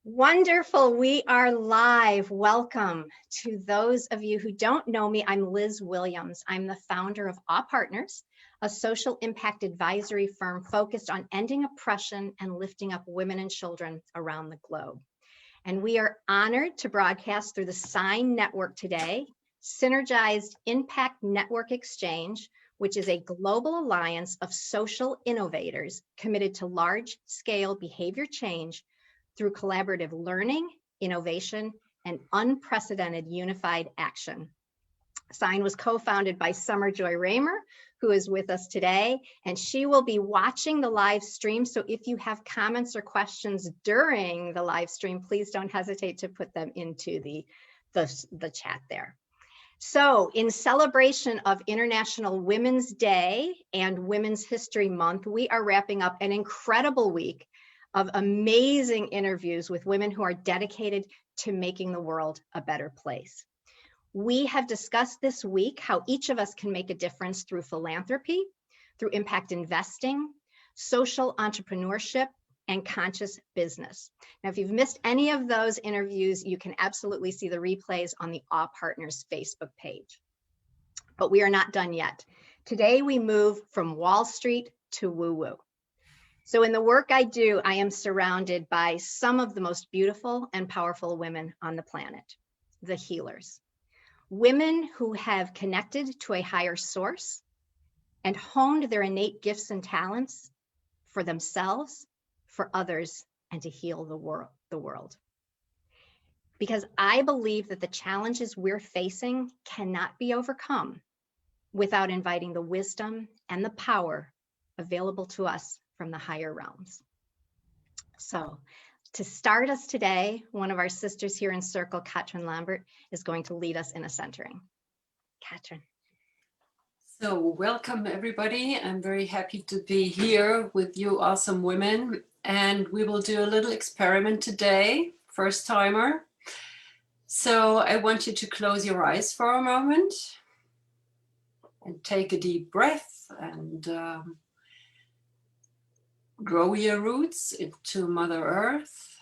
Wonderful. We are live. Welcome. To those of you who don't know me, I'm Liz Williams. I'm the founder of Awe Partners, a social impact advisory firm focused on ending oppression and lifting up women and children around the globe. And we are honored to broadcast through the Sign Network today, Synergized Impact Network Exchange, which is a global alliance of social innovators committed to large-scale behavior change through collaborative learning, innovation, and unprecedented unified action. Sign was co-founded by Summer Joy Raymer, who is with us today, and she will be watching the live stream. So if you have comments or questions during the live stream, please don't hesitate to put them into the chat there. So in celebration of International Women's Day and Women's History Month, we are wrapping up an incredible week of amazing interviews with women who are dedicated to making the world a better place. We have discussed this week how each of us can make a difference through philanthropy, through impact investing, social entrepreneurship, and conscious business. Now, if you've missed any of those interviews, you can absolutely see the replays on the Awe Partners Facebook page. But we are not done yet. Today, we move from Wall Street to woo-woo. So in the work I do, I am surrounded by some of the most beautiful and powerful women on the planet, the healers. Women who have connected to a higher source and honed their innate gifts and talents for themselves, for others, and to heal the world. Because I believe that the challenges we're facing cannot be overcome without inviting the wisdom and the power available to us from the higher realms. So to start us today, one of our sisters here in Circle, Katrin Lambert, is going to lead us in a centering. Katrin. So welcome everybody. I'm very happy to be here with you awesome women. And we will do a little experiment today, first timer. So I want you to close your eyes for a moment and take a deep breath and grow your roots into Mother Earth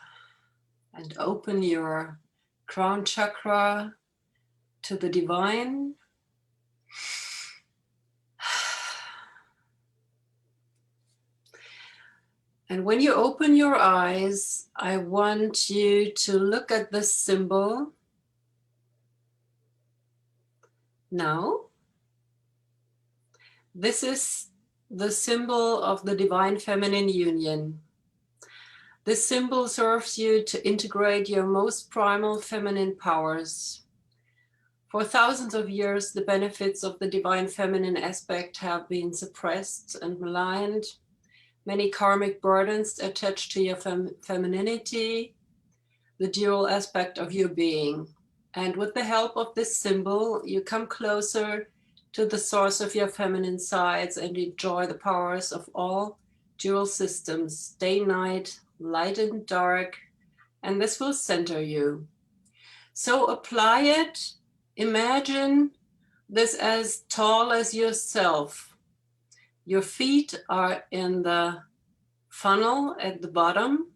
and open your crown chakra to the divine. And when you open your eyes, I want you to look at this symbol now. This is the symbol of the Divine Feminine Union. This symbol serves you to integrate your most primal feminine powers. For thousands of years, the benefits of the Divine Feminine aspect have been suppressed and maligned. Many karmic burdens attached to your femininity, the dual aspect of your being. And with the help of this symbol, you come closer to the source of your feminine sides and enjoy the powers of all dual systems, day, night, light and dark, and this will center you. So apply it. Imagine this as tall as yourself. Your feet are in the funnel at the bottom,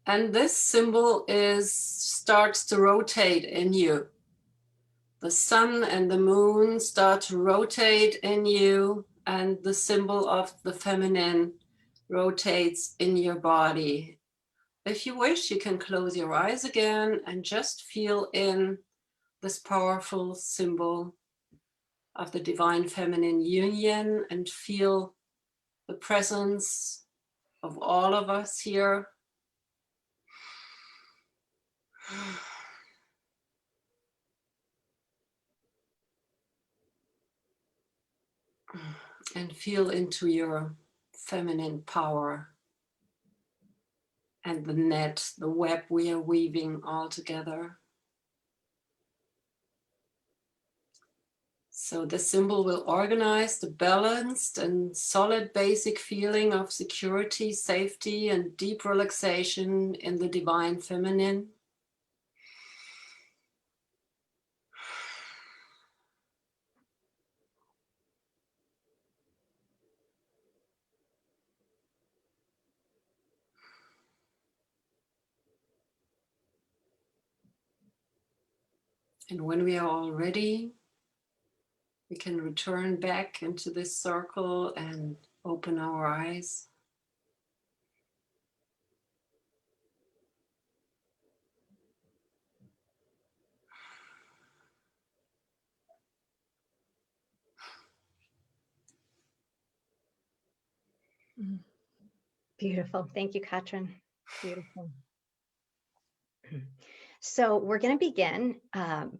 and this symbol starts to rotate in you. The sun and the moon start to rotate in you, and the symbol of the feminine rotates in your body. If you wish, you can close your eyes again and just feel in this powerful symbol of the Divine Feminine Union and feel the presence of all of us here. And feel into your feminine power and the net, the web we are weaving all together. So the symbol will organize the balanced and solid basic feeling of security, safety, and deep relaxation in the Divine Feminine. And when we are all ready, we can return back into this circle and open our eyes. Beautiful. Thank you, Katrin. Beautiful. So we're going to begin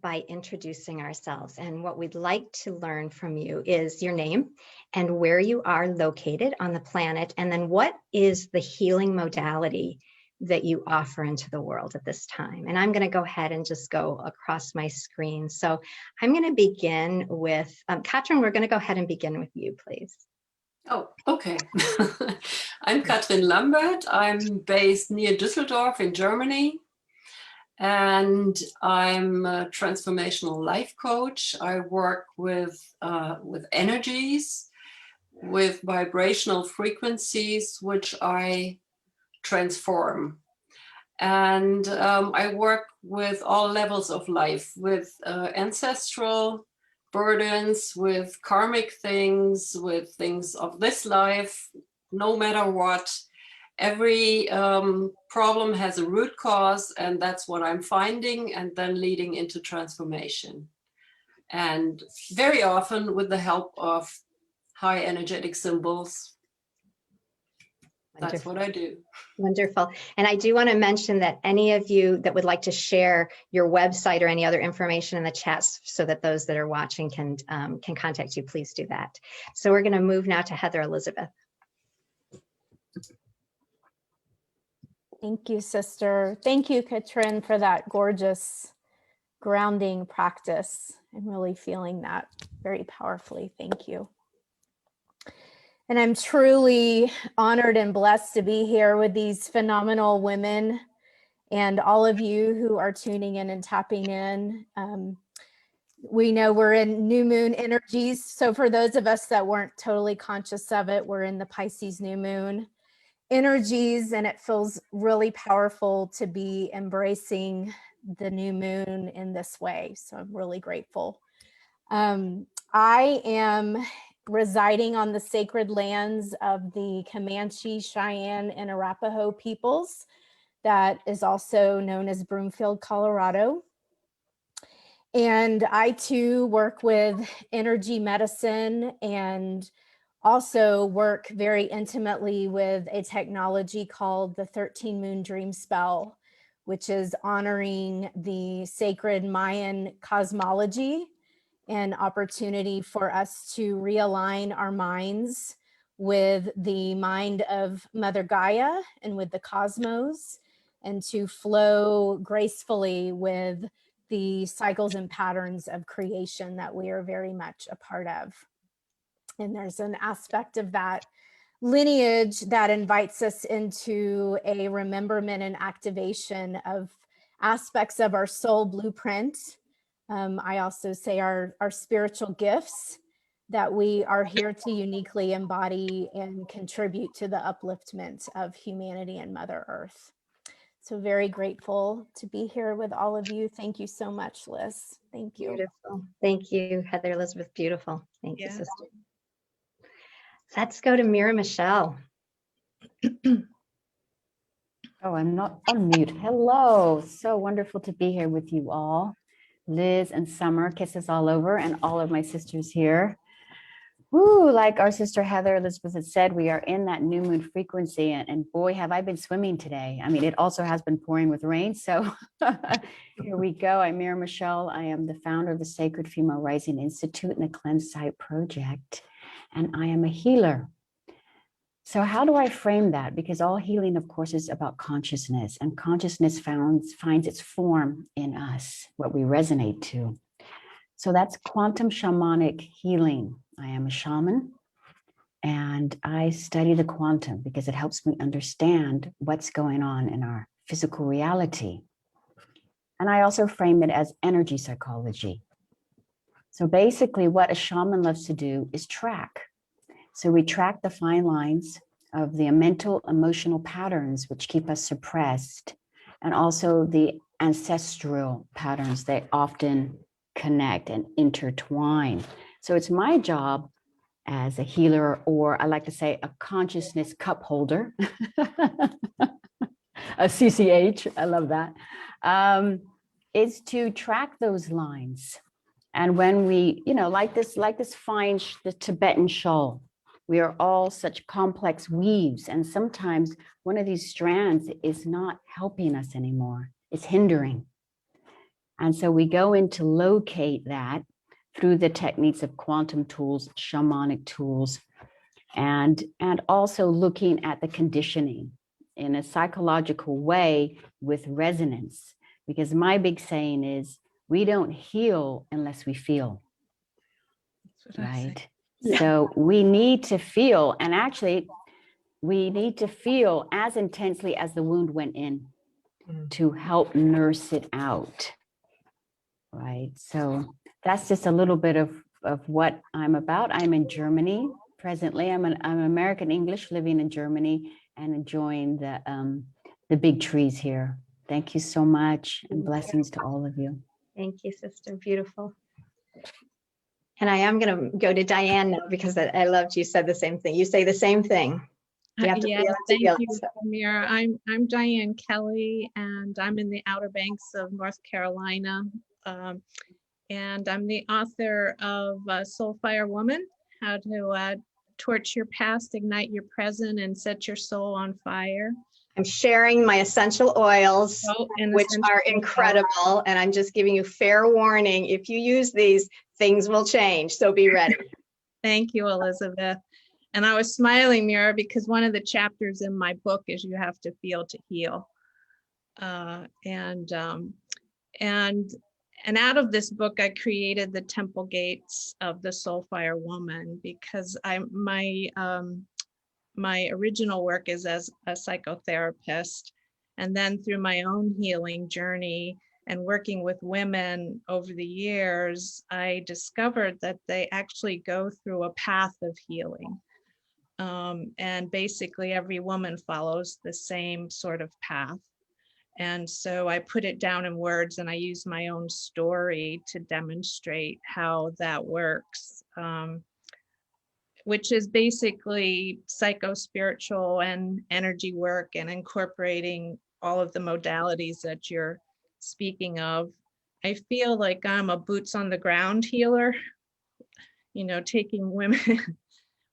by introducing ourselves. And what we'd like to learn from you is your name and where you are located on the planet. And then what is the healing modality that you offer into the world at this time? And I'm going to go ahead and just go across my screen. So I'm going to begin with, Katrin, we're going to go ahead and begin with you, please. Oh, okay. I'm Katrin Lambert. I'm based near Düsseldorf in Germany. And I'm a transformational life coach. I work with energies, with vibrational frequencies, which I transform. And I work with all levels of life, with ancestral burdens, with karmic things, with things of this life, no matter what. Every problem has a root cause, and that's what I'm finding, and then leading into transformation. And very often with the help of high energetic symbols. Wonderful. That's what I do. Wonderful. And I do want to mention that any of you that would like to share your website or any other information in the chats so that those that are watching can contact you, please do that. So we're going to move now to Heather Elisabeth. Thank you, sister. Thank you, Katrin, for that gorgeous grounding practice. I'm really feeling that very powerfully. Thank you. And I'm truly honored and blessed to be here with these phenomenal women and all of you who are tuning in and tapping in. We know we're in new moon energies. So for those of us that weren't totally conscious of it, we're in the Pisces new moon energies, and it feels really powerful to be embracing the new moon in this way. So I'm really grateful. I am residing on the sacred lands of the Comanche, Cheyenne, and Arapaho peoples. That is also known as Broomfield, Colorado. And I too work with energy medicine and also work very intimately with a technology called the 13 Moon Dream Spell, which is honoring the sacred Mayan cosmology and opportunity for us to realign our minds with the mind of Mother Gaia and with the cosmos, and to flow gracefully with the cycles and patterns of creation that we are very much a part of. And there's an aspect of that lineage that invites us into a rememberment and activation of aspects of our soul blueprint. I also say our spiritual gifts that we are here to uniquely embody and contribute to the upliftment of humanity and Mother Earth. So very grateful to be here with all of you. Thank you so much, Liz. Thank you. Beautiful. Thank you, Heather Elisabeth. Beautiful. Thank you, sister. Let's go to Mira Michelle. Oh, I'm not on mute. Hello. So wonderful to be here with you all. Liz and Summer, kisses all over, and all of my sisters here. Woo, like our sister Heather Elisabeth had said, we are in that new moon frequency, and boy, have I been swimming today. I mean, it also has been pouring with rain, so here we go. I'm Mira Michelle. I am the founder of the Sacred Female Rising Institute and the Cleanse Site Project, and I am a healer. So how do I frame that? Because all healing, of course, is about consciousness, and consciousness finds its form in us, what we resonate to. So that's quantum shamanic healing. I am a shaman, and I study the quantum because it helps me understand what's going on in our physical reality. And I also frame it as energy psychology. So basically what a shaman loves to do is track. So we track the fine lines of the mental, emotional patterns which keep us suppressed, and also the ancestral patterns. They often connect and intertwine. So it's my job as a healer, or I like to say a consciousness cup holder, a CCH, I love that, is to track those lines. And when we, like this fine, the Tibetan shawl, we are all such complex weaves. And sometimes one of these strands is not helping us anymore. It's hindering. And so we go in to locate that through the techniques of quantum tools, shamanic tools, and also looking at the conditioning in a psychological way with resonance. Because my big saying is, we don't heal unless we feel. Right? Yeah. So we need to feel, and actually, we need to feel as intensely as the wound went in to help nurse it out. Right? So that's just a little bit of what I'm about. I'm in Germany presently. I'm American English living in Germany and enjoying the big trees here. Thank you so much, and blessings to all of you. Thank you, sister. Beautiful. And I am going to go to Diane now because I loved you said the same thing. You say the same thing. You have to feel it to feel it. Mira. I'm Diane Kelly, and I'm in the Outer Banks of North Carolina. And I'm the author of Soulfire Woman, How to Torch Your Past, Ignite Your Present, and Set Your Soul on Fire. I'm sharing my essential oils, which are incredible. And I'm just giving you fair warning. If you use these, things will change. So be ready. Thank you, Elizabeth. And I was smiling, Mira, because one of the chapters in my book is you have to feel to heal. And out of this book, I created the temple gates of the Soulfire Woman, because my original work is as a psychotherapist. And then through my own healing journey and working with women over the years, I discovered that they actually go through a path of healing. And basically every woman follows the same sort of path. And so I put it down in words, and I use my own story to demonstrate how that works, which is basically psycho-spiritual and energy work and incorporating all of the modalities that you're speaking of. I feel like I'm a boots on the ground healer, taking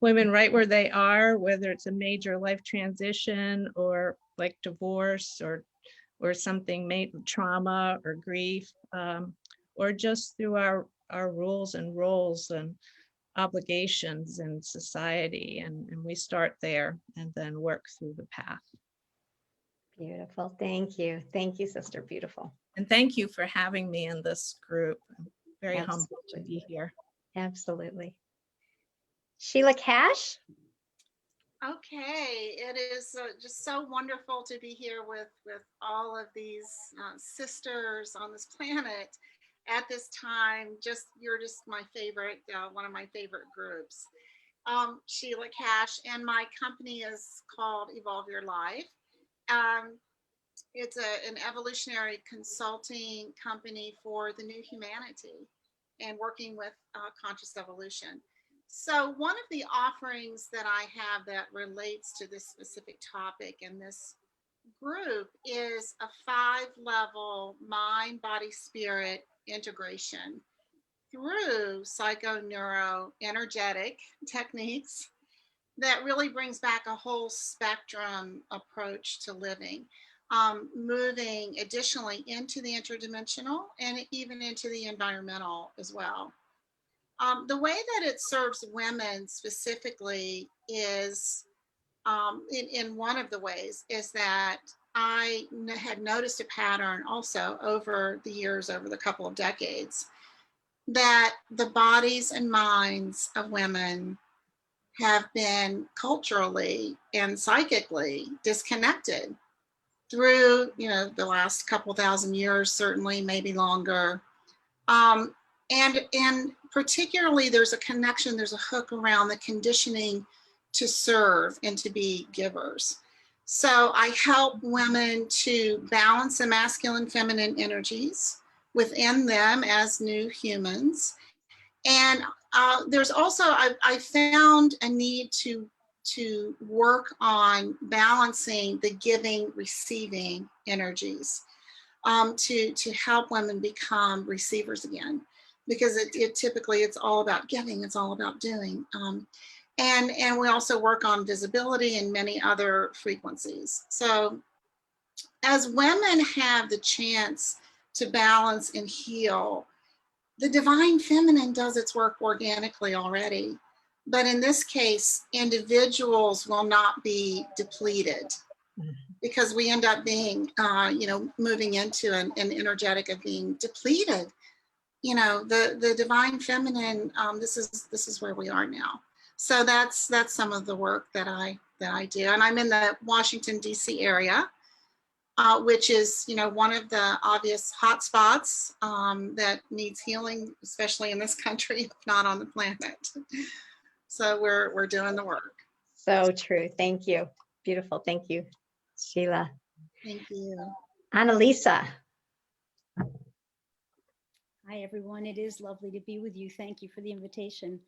women right where they are, whether it's a major life transition or like divorce or something made trauma or grief, or just through our rules and roles and obligations in society. And we start there and then work through the path. Beautiful. Thank you. Thank you, sister. Beautiful. And thank you for having me in this group. I'm very humbled to be here. Absolutely. Sheila Cash. Okay, it is just so wonderful to be here with all of these sisters on this planet at this time. You're just my favorite, one of my favorite groups. Sheila Cash, and my company is called Evolve Your Life. It's an evolutionary consulting company for the new humanity and working with conscious evolution. So one of the offerings that I have that relates to this specific topic in this group is a 5-level mind, body, spirit integration through psycho-neuro-energetic techniques that really brings back a whole spectrum approach to living, moving additionally into the interdimensional and even into the environmental as well. The way that it serves women specifically is, in one of the ways, is that I had noticed a pattern also over the years, over the couple of decades, that the bodies and minds of women have been culturally and psychically disconnected through, the last couple thousand years, certainly, maybe longer. And particularly there's a connection, there's a hook around the conditioning to serve and to be givers. So I help women to balance the masculine feminine energies within them as new humans. And there's also, I found a need to work on balancing the giving, receiving energies, to help women become receivers again, because it typically, it's all about giving, it's all about doing. And we also work on visibility and many other frequencies. So as women have the chance to balance and heal, the divine feminine does its work organically already. But in this case, individuals will not be depleted, because we end up being, moving into an energetic of being depleted. The divine feminine, this is where we are now. So that's some of the work that I do. And I'm in the Washington, D.C. area, which is, one of the obvious hotspots that needs healing, especially in this country, if not on the planet. So we're doing the work. So true. Thank you. Beautiful. Thank you, Sheila. Thank you. Annalisa. Hi, everyone. It is lovely to be with you. Thank you for the invitation.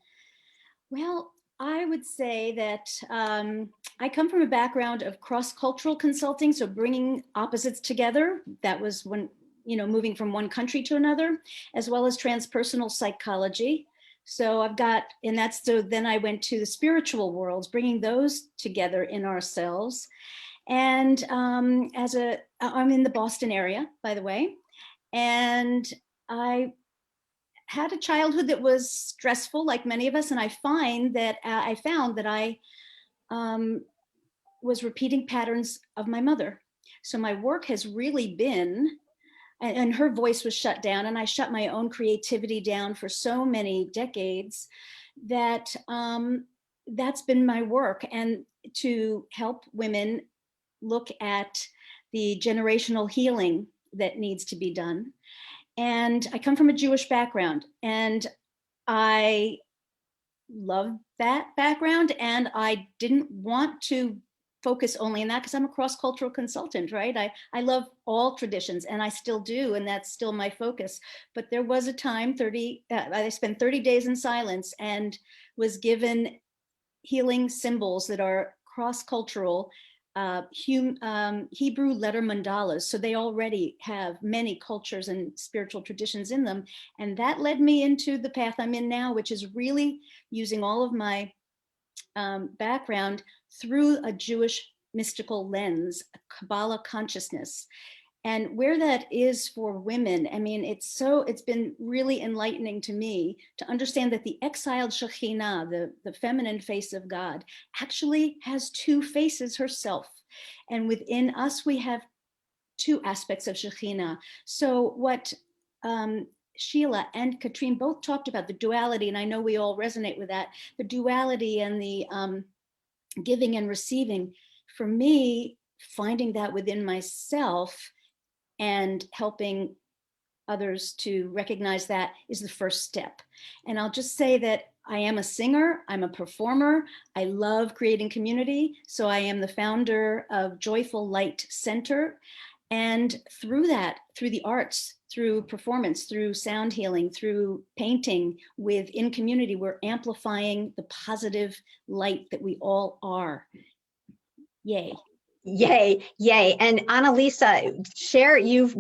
Well, I would say that I come from a background of cross-cultural consulting, so bringing opposites together. That was when, moving from one country to another, as well as transpersonal psychology. So then I went to the spiritual worlds, bringing those together in ourselves. And I'm in the Boston area, by the way, and I had a childhood that was stressful, like many of us, and I found that I was repeating patterns of my mother. So my work has really been, and her voice was shut down, and I shut my own creativity down for so many decades that that's been my work, and to help women look at the generational healing that needs to be done. And I come from a Jewish background, and I love that background, and I didn't want to focus only on that because I'm a cross-cultural consultant, right? I love all traditions, and I still do, and that's still my focus. But there was a time, I spent 30 days in silence and was given healing symbols that are cross-cultural, Hebrew letter mandalas. So they already have many cultures and spiritual traditions in them. And that led me into the path I'm in now, which is really using all of my background through a Jewish mystical lens, a Kabbalah consciousness. And where that is for women, I mean, it's been really enlightening to me to understand that the exiled Shekhinah, the feminine face of God, actually has two faces herself. And within us, we have two aspects of Shekhinah. So what Sheila and Katrine both talked about, the duality, and I know we all resonate with that, the duality and the giving and receiving. For me, finding that within myself and helping others to recognize that is the first step. And I'll just say that I am a singer, I'm a performer, I love creating community. So I am the founder of Joyful Light Center. And through that, through the arts, through performance, through sound healing, through painting in community, we're amplifying the positive light that we all are. Yay. Yay, yay. And Annalisa, share, you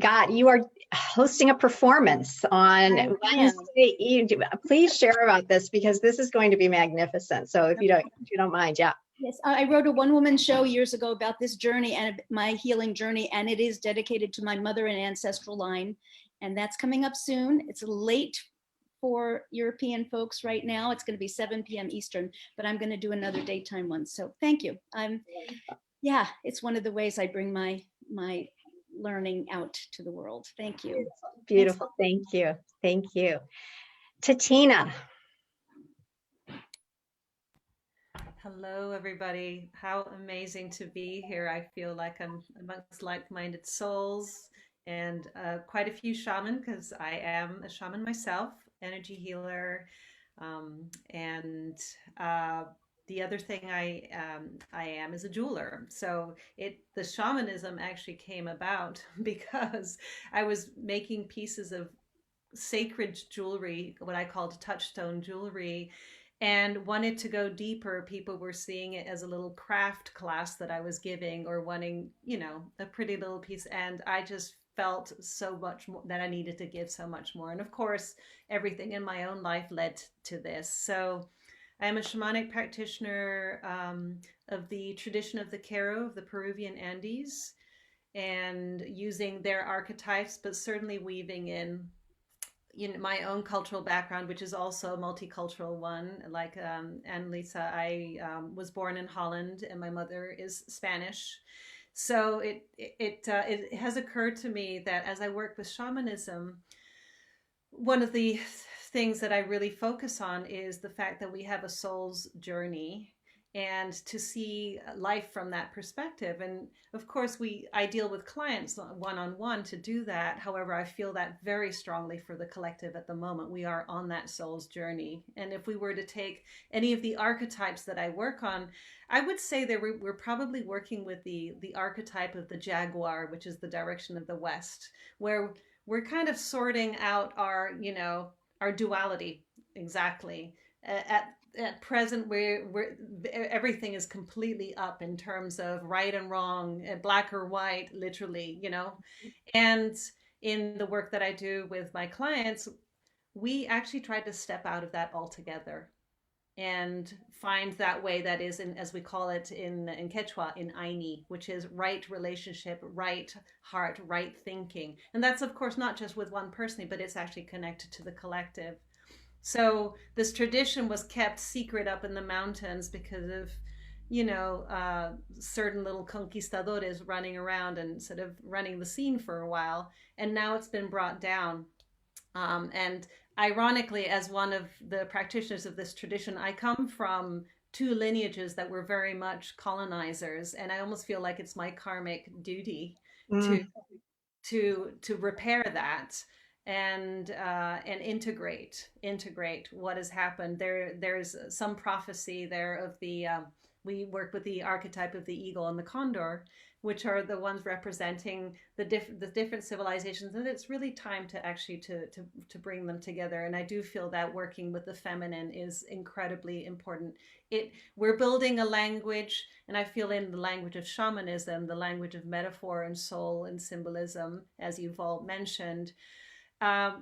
are hosting a performance on Wednesday. Please share about this, because this is going to be magnificent. So if you don't mind, yeah. Yes, I wrote a one-woman show years ago about this journey and my healing journey, and it is dedicated to my mother and ancestral line, and that's coming up soon. It's late for European folks right now. It's going to be 7 p.m. Eastern, but I'm going to do another daytime one. So thank you. Yeah, it's one of the ways I bring my learning out to the world. Thank you. Beautiful. Thank you. Thank you. Tatina. Hello, everybody. How amazing to be here. I feel like I'm amongst like-minded souls and quite a few shaman, because I am a shaman myself, energy healer, and the other thing I am is a jeweler. So the shamanism actually came about because I was making pieces of sacred jewelry, what I called touchstone jewelry, and wanted to go deeper. People were seeing it as a little craft class that I was giving, or wanting, a pretty little piece. And I just felt so much more that I needed to give so much more. And of course, everything in my own life led to this. So I am a shamanic practitioner of the tradition of the Q'ero of the Peruvian Andes, and using their archetypes, but certainly weaving in my own cultural background, which is also a multicultural one. Like Annalisa, I was born in Holland, and my mother is Spanish. So it has occurred to me that as I work with shamanism, one of the things that I really focus on is the fact that we have a soul's journey, and to see life from that perspective. And of course, I deal with clients one-on-one to do that. However, I feel that very strongly for the collective at the moment. We are on that soul's journey. And if we were to take any of the archetypes that I work on, I would say that we're probably working with the archetype of the jaguar, which is the direction of the West, where we're kind of sorting out our duality. Exactly. At present, we're everything is completely up in terms of right and wrong, black or white, literally, And in the work that I do with my clients, we actually try to step out of that altogether and find that way that is, in, as we call it in Quechua, in Aini, which is right relationship, right heart, right thinking. And that's, of course, not just with one person, but it's actually connected to the collective. So this tradition was kept secret up in the mountains because of, certain little conquistadores running around and sort of running the scene for a while. And now it's been brought down. And ironically, as one of the practitioners of this tradition, I come from two lineages that were very much colonizers. And I almost feel like it's my karmic duty to repair that and integrate what has happened. There's some prophecy there of the we work with the archetype of the eagle and the condor, which are the ones representing the different civilizations, and it's really time to actually to bring them together. And I do feel that working with the feminine is incredibly important. We're building a language, and I feel in the language of shamanism, the language of metaphor and soul and symbolism, as you've all mentioned,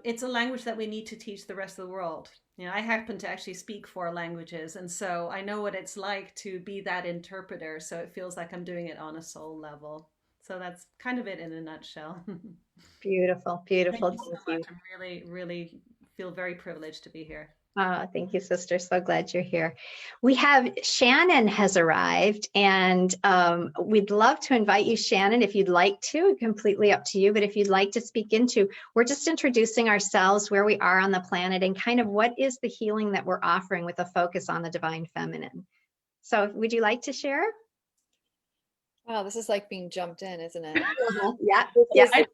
it's a language that we need to teach the rest of the world. I happen to actually speak 4 languages, and so I know what it's like to be that interpreter. So it feels like I'm doing it on a soul level. So that's kind of it in a nutshell. Beautiful, beautiful. Thank you so much. I'm really, really feel very privileged to be here. Thank you, sister. So glad you're here. We have Shannon has arrived, and we'd love to invite you, Shannon, if you'd like to. Completely up to you, but if you'd like to speak into, we're just introducing ourselves, where we are on the planet, and kind of what is the healing that we're offering with a focus on the divine feminine. So would you like to share? Wow, this is like being jumped in, isn't it? Yeah. I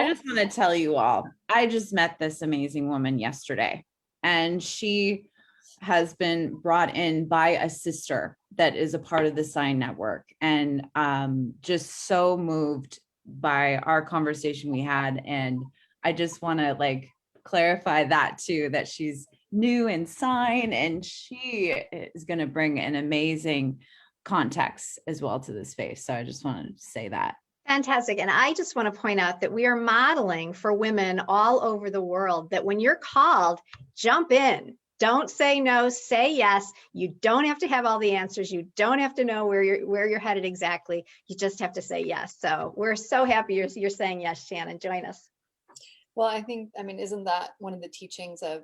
just want to tell you all, I just met this amazing woman yesterday, and she has been brought in by a sister that is a part of the Sign Network, and just so moved by our conversation we had. And I just want to clarify that too, that she's new in Sign, and she is going to bring an amazing context as well to the space. So I just wanted to say that. Fantastic. And I just want to point out that we are modeling for women all over the world that when you're called, jump in. Don't say no, say yes. You don't have to have all the answers. You don't have to know where you're headed exactly. You just have to say yes. So we're so happy you're saying yes, Shannon. Join us. Well, I mean, isn't that one of the teachings of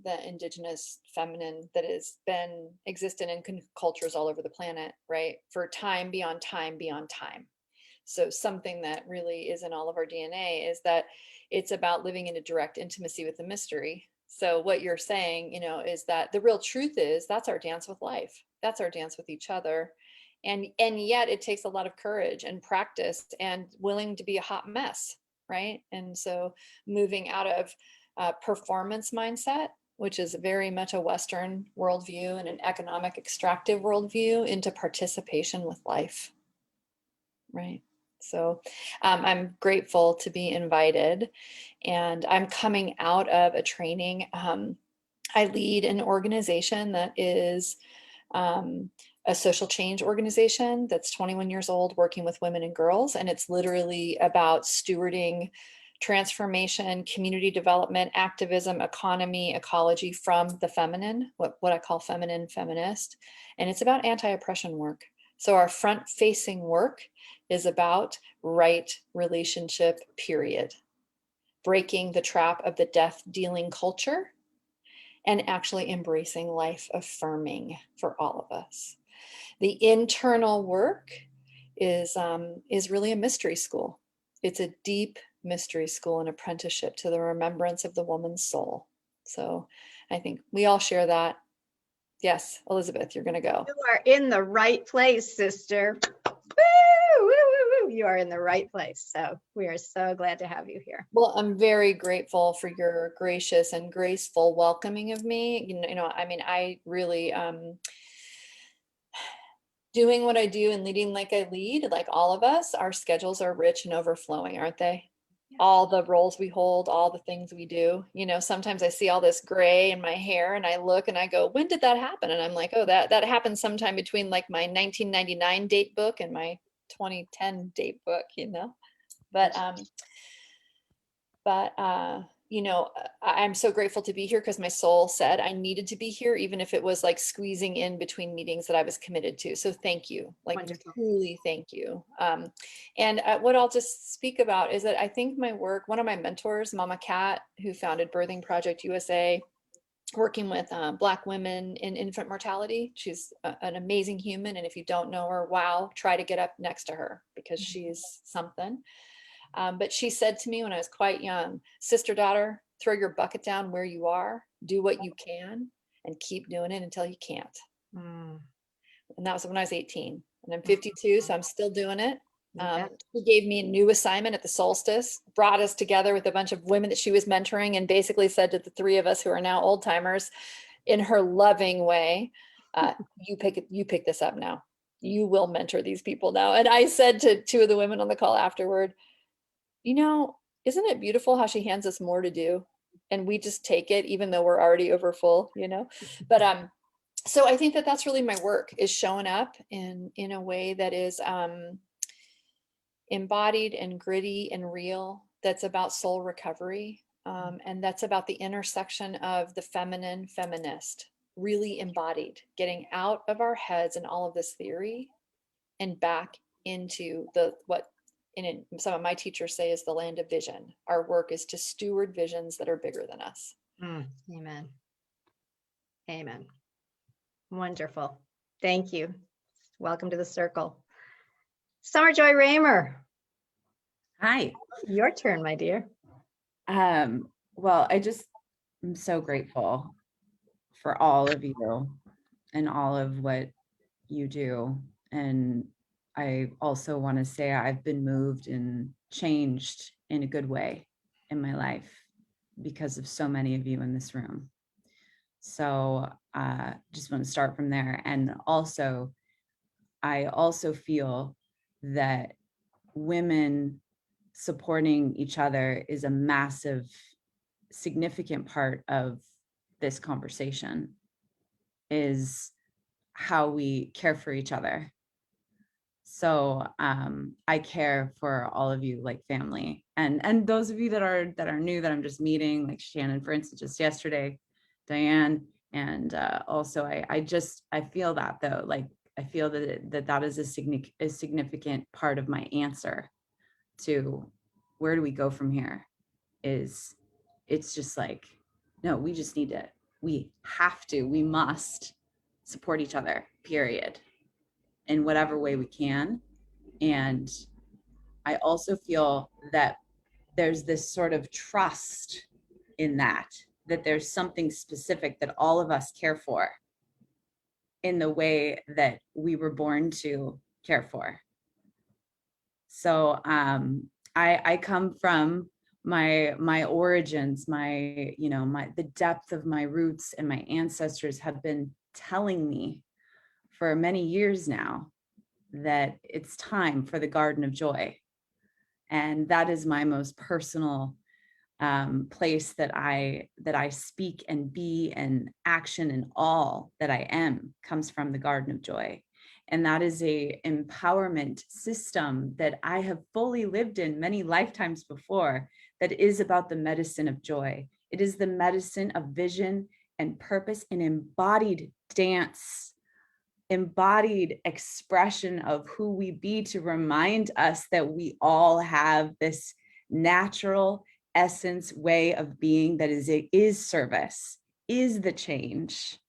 the indigenous feminine that has been existent in cultures all over the planet, right? For time beyond time beyond time. So something that really is in all of our DNA is that it's about living in a direct intimacy with the mystery. So what you're saying, is that the real truth is that's our dance with life. That's our dance with each other. And yet it takes a lot of courage and practice and willing to be a hot mess, right? And so moving out of performance mindset which is very much a Western worldview and an economic extractive worldview, into participation with life. Right. So I'm grateful to be invited, and I'm coming out of a training. I lead an organization that is a social change organization that's 21 years old, working with women and girls. And it's literally about stewarding transformation, community development, activism, economy, ecology from the feminine, what I call feminine feminist. And it's about anti-oppression work. So our front-facing work is about right relationship, period. Breaking the trap of the death-dealing culture and actually embracing life affirming for all of us. The internal work is really a mystery school. It's a deep mystery school, an apprenticeship to the remembrance of the woman's soul. So I think we all share that. Yes, Elisabeth, you're going to go. You are in the right place, sister. Woo, woo, woo, woo. You are in the right place. So we are so glad to have you here. Well, I'm very grateful for your gracious and graceful welcoming of me. You know, I mean, I really, doing what I do and leading like I lead, like all of us, our schedules are rich and overflowing, aren't they? All the roles we hold, all the things we do. You know, sometimes I see all this gray in my hair and I look and I go, when did that happen? And I'm like, oh, that happened sometime between like my 1999 date book and my 2010 date book, you know? But you know, I'm so grateful to be here because my soul said I needed to be here, even if it was like squeezing in between meetings that I was committed to. So thank you, like Wonderful. truly thank you. And what I'll just speak about is that I think my work, one of my mentors, Mama Cat, who founded Birthing Project USA, working with Black women in infant mortality. She's an amazing human. And if you don't know her, wow, try to get up next to her because she's something. But she said to me when I was quite young, sister, daughter, throw your bucket down where you are, do what you can, and keep doing it until you can't. And that was when I was 18. And I'm 52, so I'm still doing it. She gave me a new assignment at the solstice, brought us together with a bunch of women that she was mentoring, and basically said to the three of us who are now old timers, in her loving way, you pick this up now. You will mentor these people now. And I said to two of the women on the call afterward, you know, isn't it beautiful how she hands us more to do and we just take it even though we're already over full, you know? But so I think that that's really my work, is showing up in a way that is embodied and gritty and real, that's about soul recovery, and that's about the intersection of the feminine feminist, really embodied, getting out of our heads and all of this theory and back into what some of my teachers say is the land of vision. Our work is to steward visions that are bigger than us. Amen. Amen. Wonderful. Thank you. Welcome to the circle. Summer Joy Raymer. Hi. Your turn, my dear. Well, I'm so grateful for all of you and all of what you do. And I also want to say I've been moved and changed in a good way in my life because of so many of you in this room. So just want to start from there. And also, I also feel that women supporting each other is a massive, significant part of this conversation, is how we care for each other. So I care for all of you like family, and those of you that are new that I'm just meeting, like Shannon, for instance, just yesterday, Diane, and also I feel that though, like I feel that is a significant part of my answer to where do we go from here. It's just like, no, we must support each other, period, in whatever way we can. And I also feel that there's this sort of trust in that there's something specific that all of us care for in the way that we were born to care for. So I come from my origins, the depth of my roots and my ancestors have been telling me for many years now that it's time for the Garden of Joy. And that is my most personal place that I speak and be and action and all that I am comes from the Garden of Joy. And that is a empowerment system that I have fully lived in many lifetimes before, that is about the medicine of joy. It is the medicine of vision and purpose and embodied dance, embodied expression of who we be, to remind us that we all have this natural essence way of being that is service, is the change.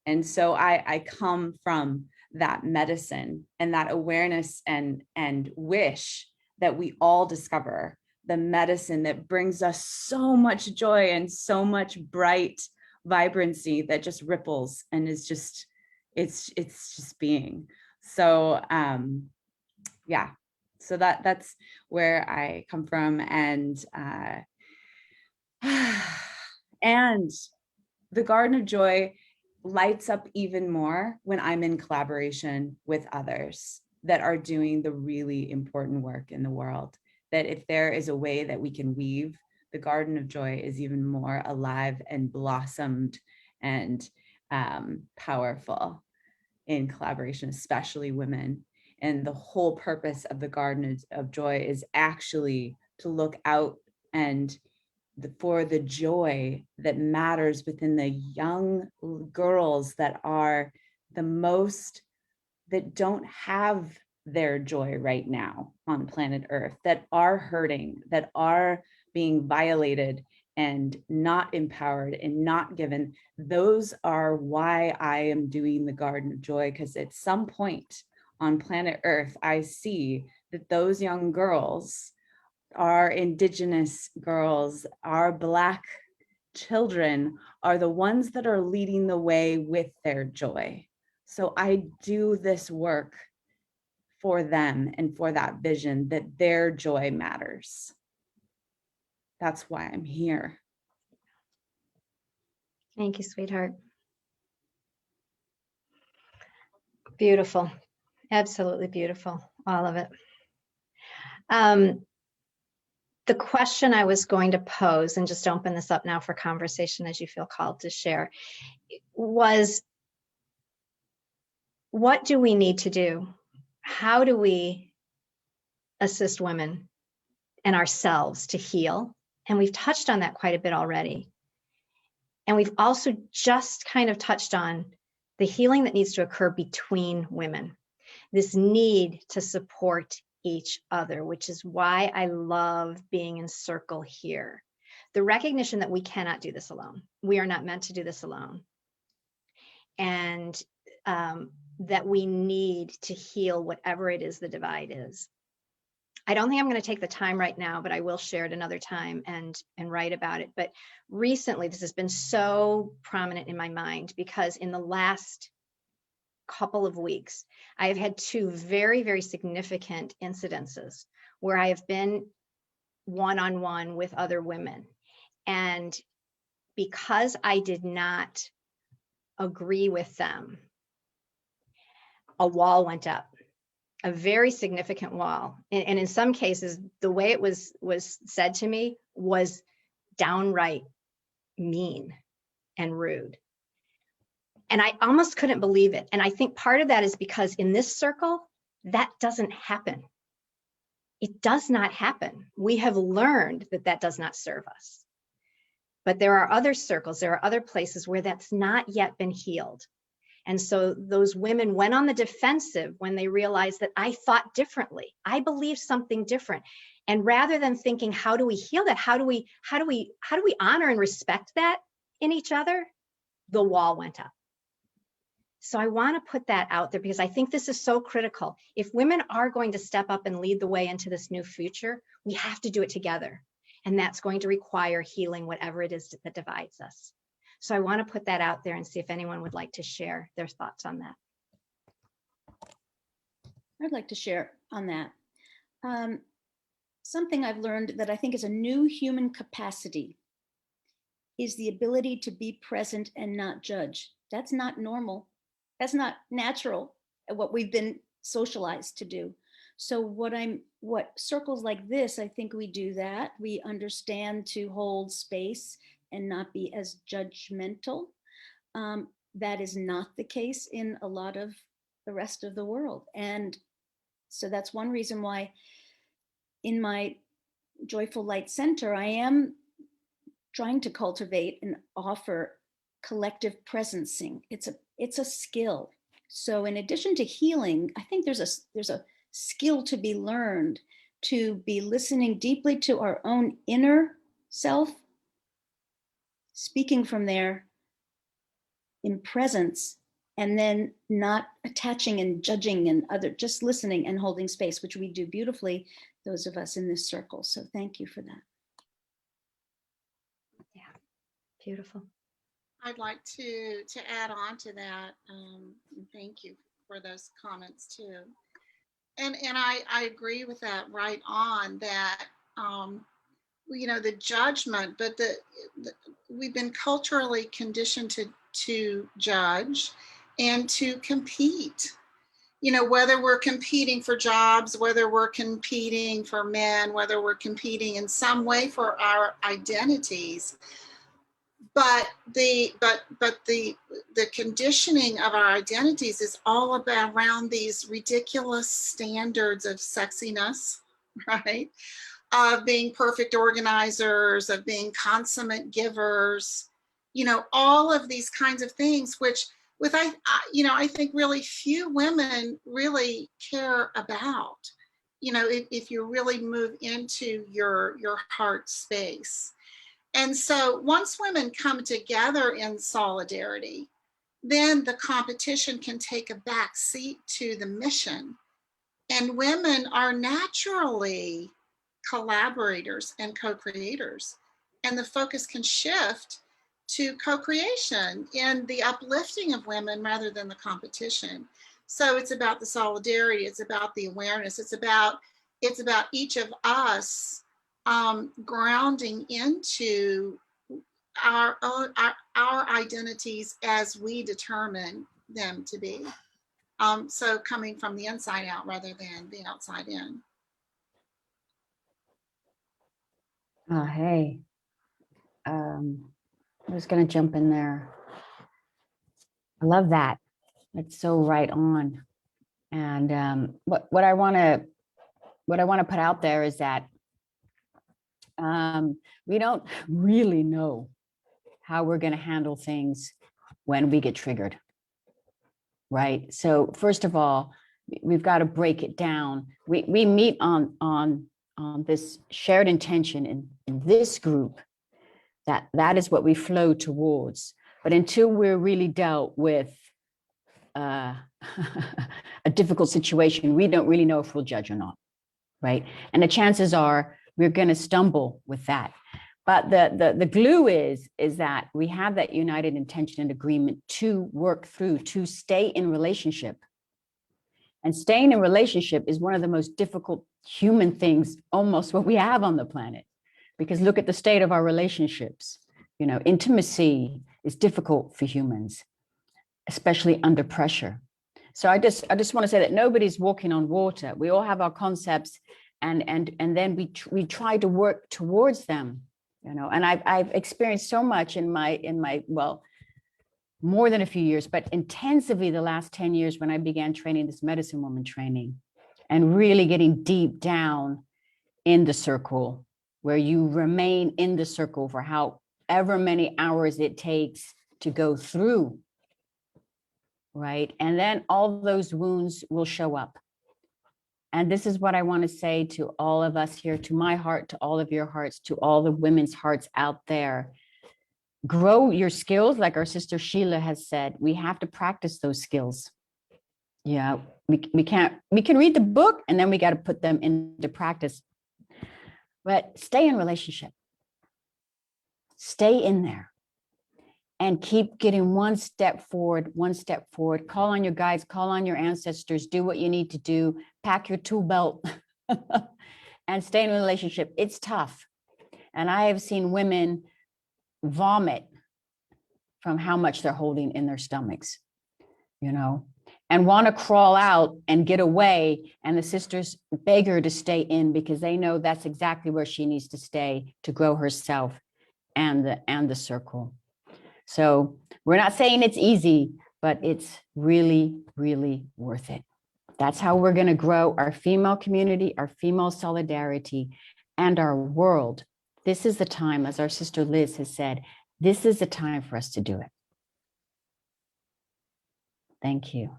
And so I come from that medicine and that awareness and wish that we all discover the medicine that brings us so much joy and so much bright vibrancy that just ripples and is just, it's just being. So yeah, so that's where I come from. And and the Garden of Joy lights up even more when I'm in collaboration with others that are doing the really important work in the world. That if there is a way that we can weave, the Garden of Joy is even more alive and blossomed and powerful in collaboration, especially women. And the whole purpose of the Garden of Joy is actually to look out and for the joy that matters within the young girls that are the most, that don't have their joy right now on planet Earth, that are hurting, that are being violated and not empowered and not given. Those are why I am doing the Garden of Joy, because at some point on planet Earth, I see that those young girls, our Indigenous girls, our Black children, are the ones that are leading the way with their joy. So I do this work for them and for that vision that their joy matters. That's why I'm here. Thank you, sweetheart. Beautiful. Absolutely beautiful. All of it. The question I was going to pose, and just open this up now for conversation as you feel called to share, was what do we need to do? How do we assist women and ourselves to heal? And we've touched on that quite a bit already. And we've also just kind of touched on the healing that needs to occur between women, this need to support each other, which is why I love being in circle here. The recognition that we cannot do this alone. We are not meant to do this alone. And that we need to heal whatever it is the divide is. I don't think I'm going to take the time right now, but I will share it another time and write about it. But recently, this has been so prominent in my mind because in the last couple of weeks, I have had two very, very significant incidences where I have been one-on-one with other women. And because I did not agree with them, a wall went up. A very significant wall. And in some cases, the way it was said to me was downright mean and rude. And I almost couldn't believe it. And I think part of that is because in this circle, that doesn't happen. It does not happen. We have learned that that does not serve us. But there are other circles, there are other places where that's not yet been healed. And so those women went on the defensive when they realized that I thought differently. I believe something different. And rather than thinking, how do we heal that? How do we honor and respect that in each other? The wall went up. So I want to put that out there because I think this is so critical. If women are going to step up and lead the way into this new future, we have to do it together. And that's going to require healing whatever it is that divides us. So I want to put that out there and see if anyone would like to share their thoughts on that. I'd like to share on that. something I've learned that I think is a new human capacity is the ability to be present and not judge. That's not normal. That's not natural, what we've been socialized to do. So what circles like this, I think we do that. We understand to hold space and not be as judgmental. That is not the case in a lot of the rest of the world. And so that's one reason why in my Joyful Light Center, I am trying to cultivate and offer collective presencing. It's a skill. So in addition to healing, I think there's a skill to be learned to be listening deeply to our own inner self, speaking from there in presence, and then not attaching and judging and just listening and holding space, which we do beautifully, those of us in this circle. So thank you for that. Yeah, beautiful. I'd like to add on to that. Thank you for those comments too. And I agree with that right on that, the judgment, but we've been culturally conditioned to judge and to compete. Whether we're competing for jobs, whether we're competing for men, whether we're competing in some way for our identities. But the conditioning of our identities is all about around these ridiculous standards of sexiness, right? Of being perfect organizers, of being consummate givers, all of these kinds of things, which I think really few women really care about, if you really move into your heart space. And so once women come together in solidarity, then the competition can take a back seat to the mission. And women are naturally collaborators and co-creators. And the focus can shift to co-creation in the uplifting of women rather than the competition. So it's about the solidarity, it's about the awareness, it's about each of us grounding into our identities as we determine them to be. So coming from the inside out rather than the outside in. Oh, hey. I was going to jump in there. I love that. It's so right on. And what I want to put out there is that we don't really know how we're going to handle things when we get triggered, right? So first of all, we've got to break it down. We meet on this shared intention in this group that is what we flow towards. But until we're really dealt with a difficult situation, we don't really know if we'll judge or not, right? And the chances are we're going to stumble with that. But the glue is that we have that united intention and agreement to work through, to stay in relationship. And staying in relationship is one of the most difficult human things, almost what we have on the planet. Because look at the state of our relationships. Intimacy is difficult for humans, especially under pressure. So I just want to say that nobody's walking on water. We all have our concepts, and then we try to work towards them. And I've experienced so much in my well, more than a few years, but intensively the last 10 years when I began training this medicine woman training and really getting deep down in the circle, where you remain in the circle for however many hours it takes to go through, right? And then all those wounds will show up. And this is what I want to say to all of us here, to my heart, to all of your hearts, to all the women's hearts out there. Grow your skills, like our sister Sheila has said. We have to practice those skills. Yeah, we can read the book and then we got to put them into practice. But stay in relationship. Stay in there. And keep getting one step forward, one step forward. Call on your guides, call on your ancestors, do what you need to do, pack your tool belt, and stay in a relationship. It's tough. And I have seen women vomit from how much they're holding in their stomachs, you know, and want to crawl out and get away. And the sisters beg her to stay in because they know that's exactly where she needs to stay to grow herself and the circle. So we're not saying it's easy, but it's really, really worth it. That's how we're going to grow our female community, our female solidarity, and our world. This is the time, as our sister Liz has said, this is the time for us to do it. Thank you.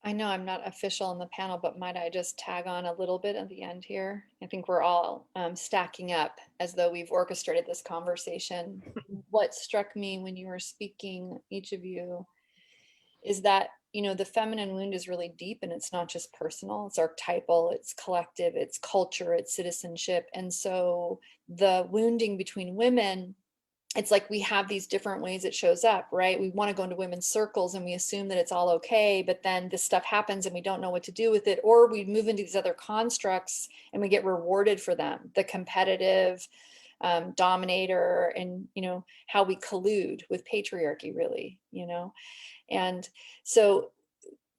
I know I'm not official on the panel, but might I just tag on a little bit at the end here? I think we're all stacking up as though we've orchestrated this conversation. What struck me when you were speaking, each of you, is that, you know, the feminine wound is really deep, and it's not just personal, it's archetypal, it's collective, it's culture, it's citizenship. And so the wounding between women, it's like we have these different ways it shows up, right? We want to go into women's circles and we assume that it's all okay, but then this stuff happens and we don't know what to do with it, or we move into these other constructs and we get rewarded for them, the competitive dominator, and, you know, how we collude with patriarchy, really, you know. And so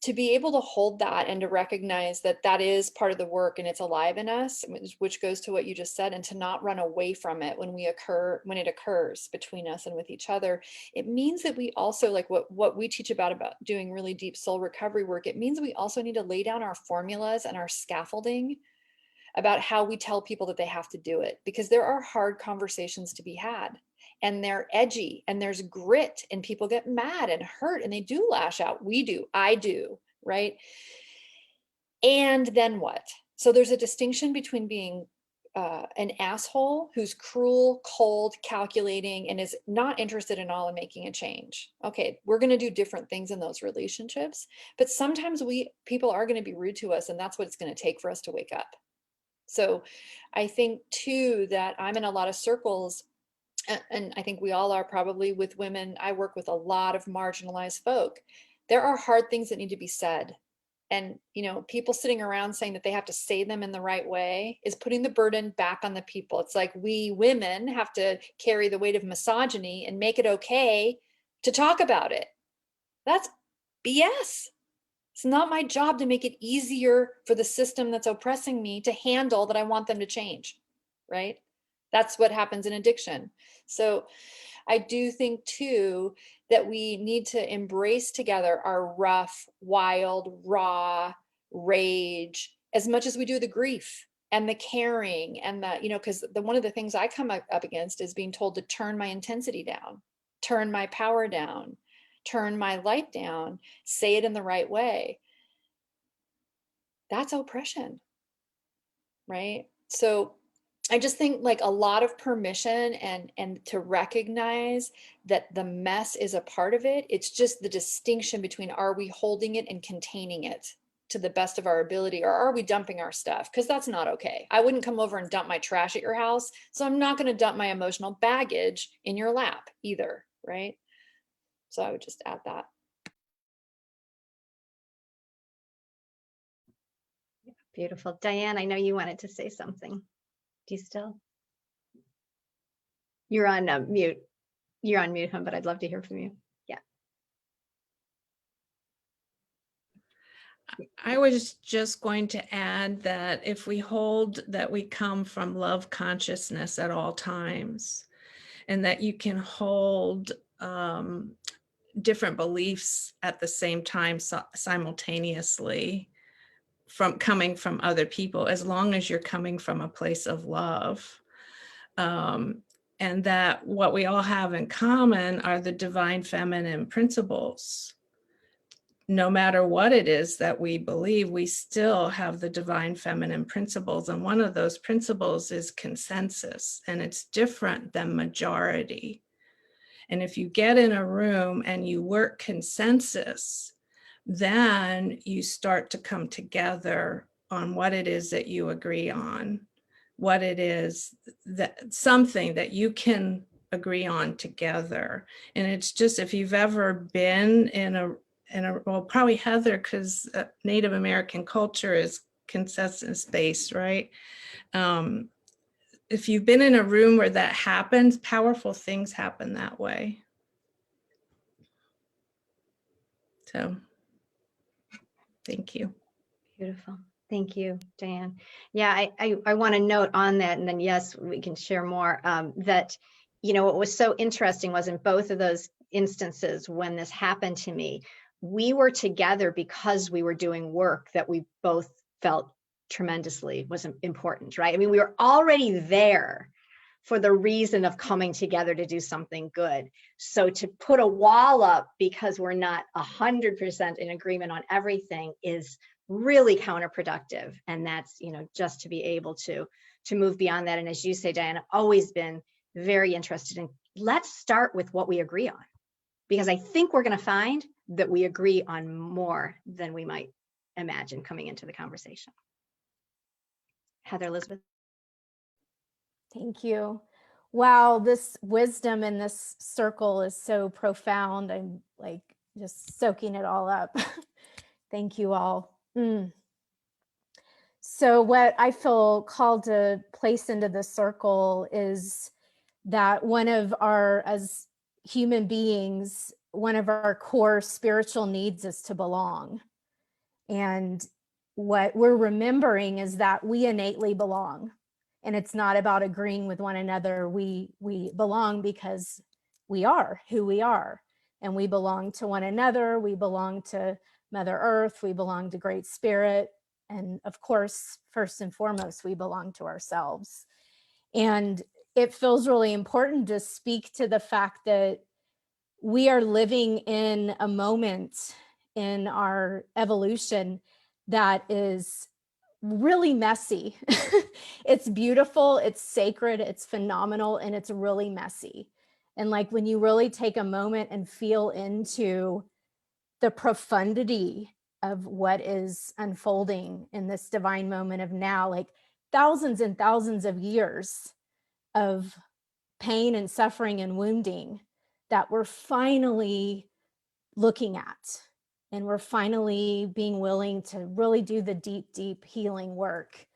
to be able to hold that and to recognize that that is part of the work and it's alive in us, which goes to what you just said, and to not run away from it when it occurs between us and with each other, it means that we also, like what we teach about doing really deep soul recovery work, it means we also need to lay down our formulas and our scaffolding about how we tell people that they have to do it, because there are hard conversations to be had. And they're edgy, and there's grit, and people get mad and hurt, and they do lash out. We do, I do, right? And then what? So there's a distinction between being an asshole who's cruel, cold, calculating, and is not interested at all in making a change. Okay, we're going to do different things in those relationships, but sometimes people are going to be rude to us, and that's what it's going to take for us to wake up. So I think too that I'm in a lot of circles, and I think we all are probably with women. I work with a lot of marginalized folk. There are hard things that need to be said. And, you know, people sitting around saying that they have to say them in the right way is putting the burden back on the people. It's like we women have to carry the weight of misogyny and make it okay to talk about it. That's BS. It's not my job to make it easier for the system that's oppressing me to handle that I want them to change, right? That's what happens in addiction. So I do think too that we need to embrace together our rough, wild, raw rage as much as we do the grief and the caring and the, you know, because one of the things I come up against is being told to turn my intensity down, turn my power down, turn my light down, say it in the right way. That's oppression, right? So I just think like a lot of permission and to recognize that the mess is a part of it. It's just the distinction between, are we holding it and containing it to the best of our ability, or are we dumping our stuff? Because that's not okay. I wouldn't come over and dump my trash at your house, so I'm not going to dump my emotional baggage in your lap either, right? So I would just add that. Beautiful. Diane, I know you wanted to say something. Do you still? You're on mute. You're on mute, hon, but I'd love to hear from you. Yeah. I was just going to add that if we hold that we come from love consciousness at all times, and that you can hold different beliefs at the same time simultaneously from coming from other people, as long as you're coming from a place of love. And that what we all have in common are the divine feminine principles. No matter what it is that we believe, we still have the divine feminine principles. And one of those principles is consensus, and it's different than majority. And if you get in a room and you work consensus, then you start to come together on what it is that you agree on, what it is that something that you can agree on together. And it's just, if you've ever been in a well, probably Heather, because Native American culture is consensus based, right? If you've been in a room where that happens, powerful things happen that way. So thank you. Beautiful. Thank you, Diane. Yeah, I want to note on that, and then yes, we can share more, that, you know, what was so interesting was in both of those instances when this happened to me, we were together because we were doing work that we both felt tremendously was important, right? I mean, we were already there for the reason of coming together to do something good. So to put a wall up because we're not 100% in agreement on everything is really counterproductive. And that's, you know, just to be able to move beyond that. And as you say, Diane, I've always been very interested in, let's start with what we agree on, because I think we're going to find that we agree on more than we might imagine coming into the conversation. Heather, Elisabeth. Thank you. Wow, this wisdom in this circle is so profound. I'm like just soaking it all up. Thank you all. So what I feel called to place into the circle is that one of our, as human beings, one of our core spiritual needs is to belong. And what we're remembering is that we innately belong. And it's not about agreeing with one another. We belong because we are who we are. And we belong to one another. We belong to Mother Earth. We belong to Great Spirit. And of course, first and foremost, we belong to ourselves. And it feels really important to speak to the fact that we are living in a moment in our evolution that is really messy. It's beautiful, it's sacred, it's phenomenal, and it's really messy. And like when you really take a moment and feel into the profundity of what is unfolding in this divine moment of now, like thousands and thousands of years of pain and suffering and wounding that we're finally looking at. And we're finally being willing to really do the deep, deep healing work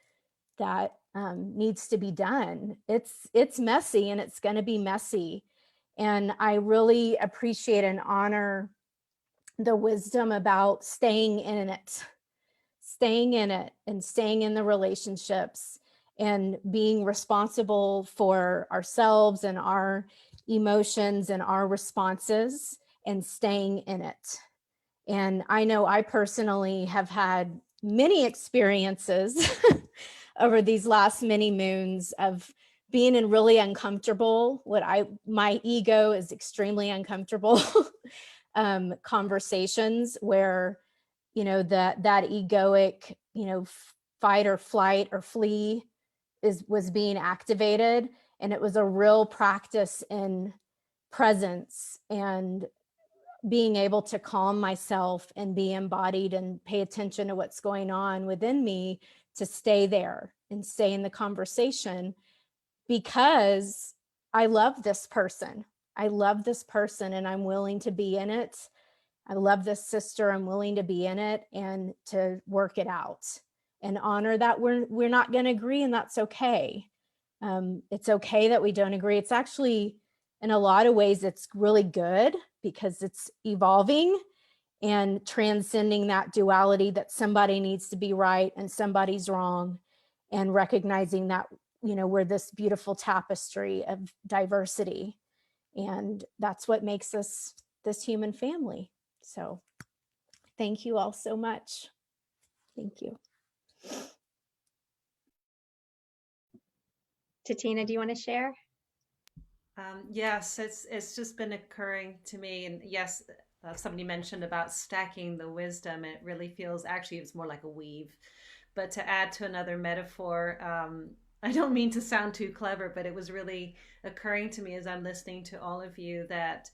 that needs to be done. It's messy and it's going to be messy. And I really appreciate and honor the wisdom about staying in it and staying in the relationships and being responsible for ourselves and our emotions and our responses and staying in it. And I know I personally have had many experiences over these last many moons of being in really uncomfortable, my ego is extremely uncomfortable conversations where, you know, that egoic, you know, fight or flight or flee was being activated. And it was a real practice in presence and being able to calm myself and be embodied and pay attention to what's going on within me, to stay there and stay in the conversation, because I love this person. I love this person and I'm willing to be in it. I love this sister. I'm willing to be in it and to work it out and honor that we're not going to agree, and that's okay. It's okay that we don't agree. It's actually, in a lot of ways, it's really good because it's evolving and transcending that duality that somebody needs to be right and somebody's wrong, and recognizing that, you know, we're this beautiful tapestry of diversity. And that's what makes us this human family. So thank you all so much. Thank you. Tatina, do you want to share? Yes, it's just been occurring to me. And yes, somebody mentioned about stacking the wisdom. And it really feels, actually, it's more like a weave. But to add to another metaphor, I don't mean to sound too clever, but it was really occurring to me as I'm listening to all of you that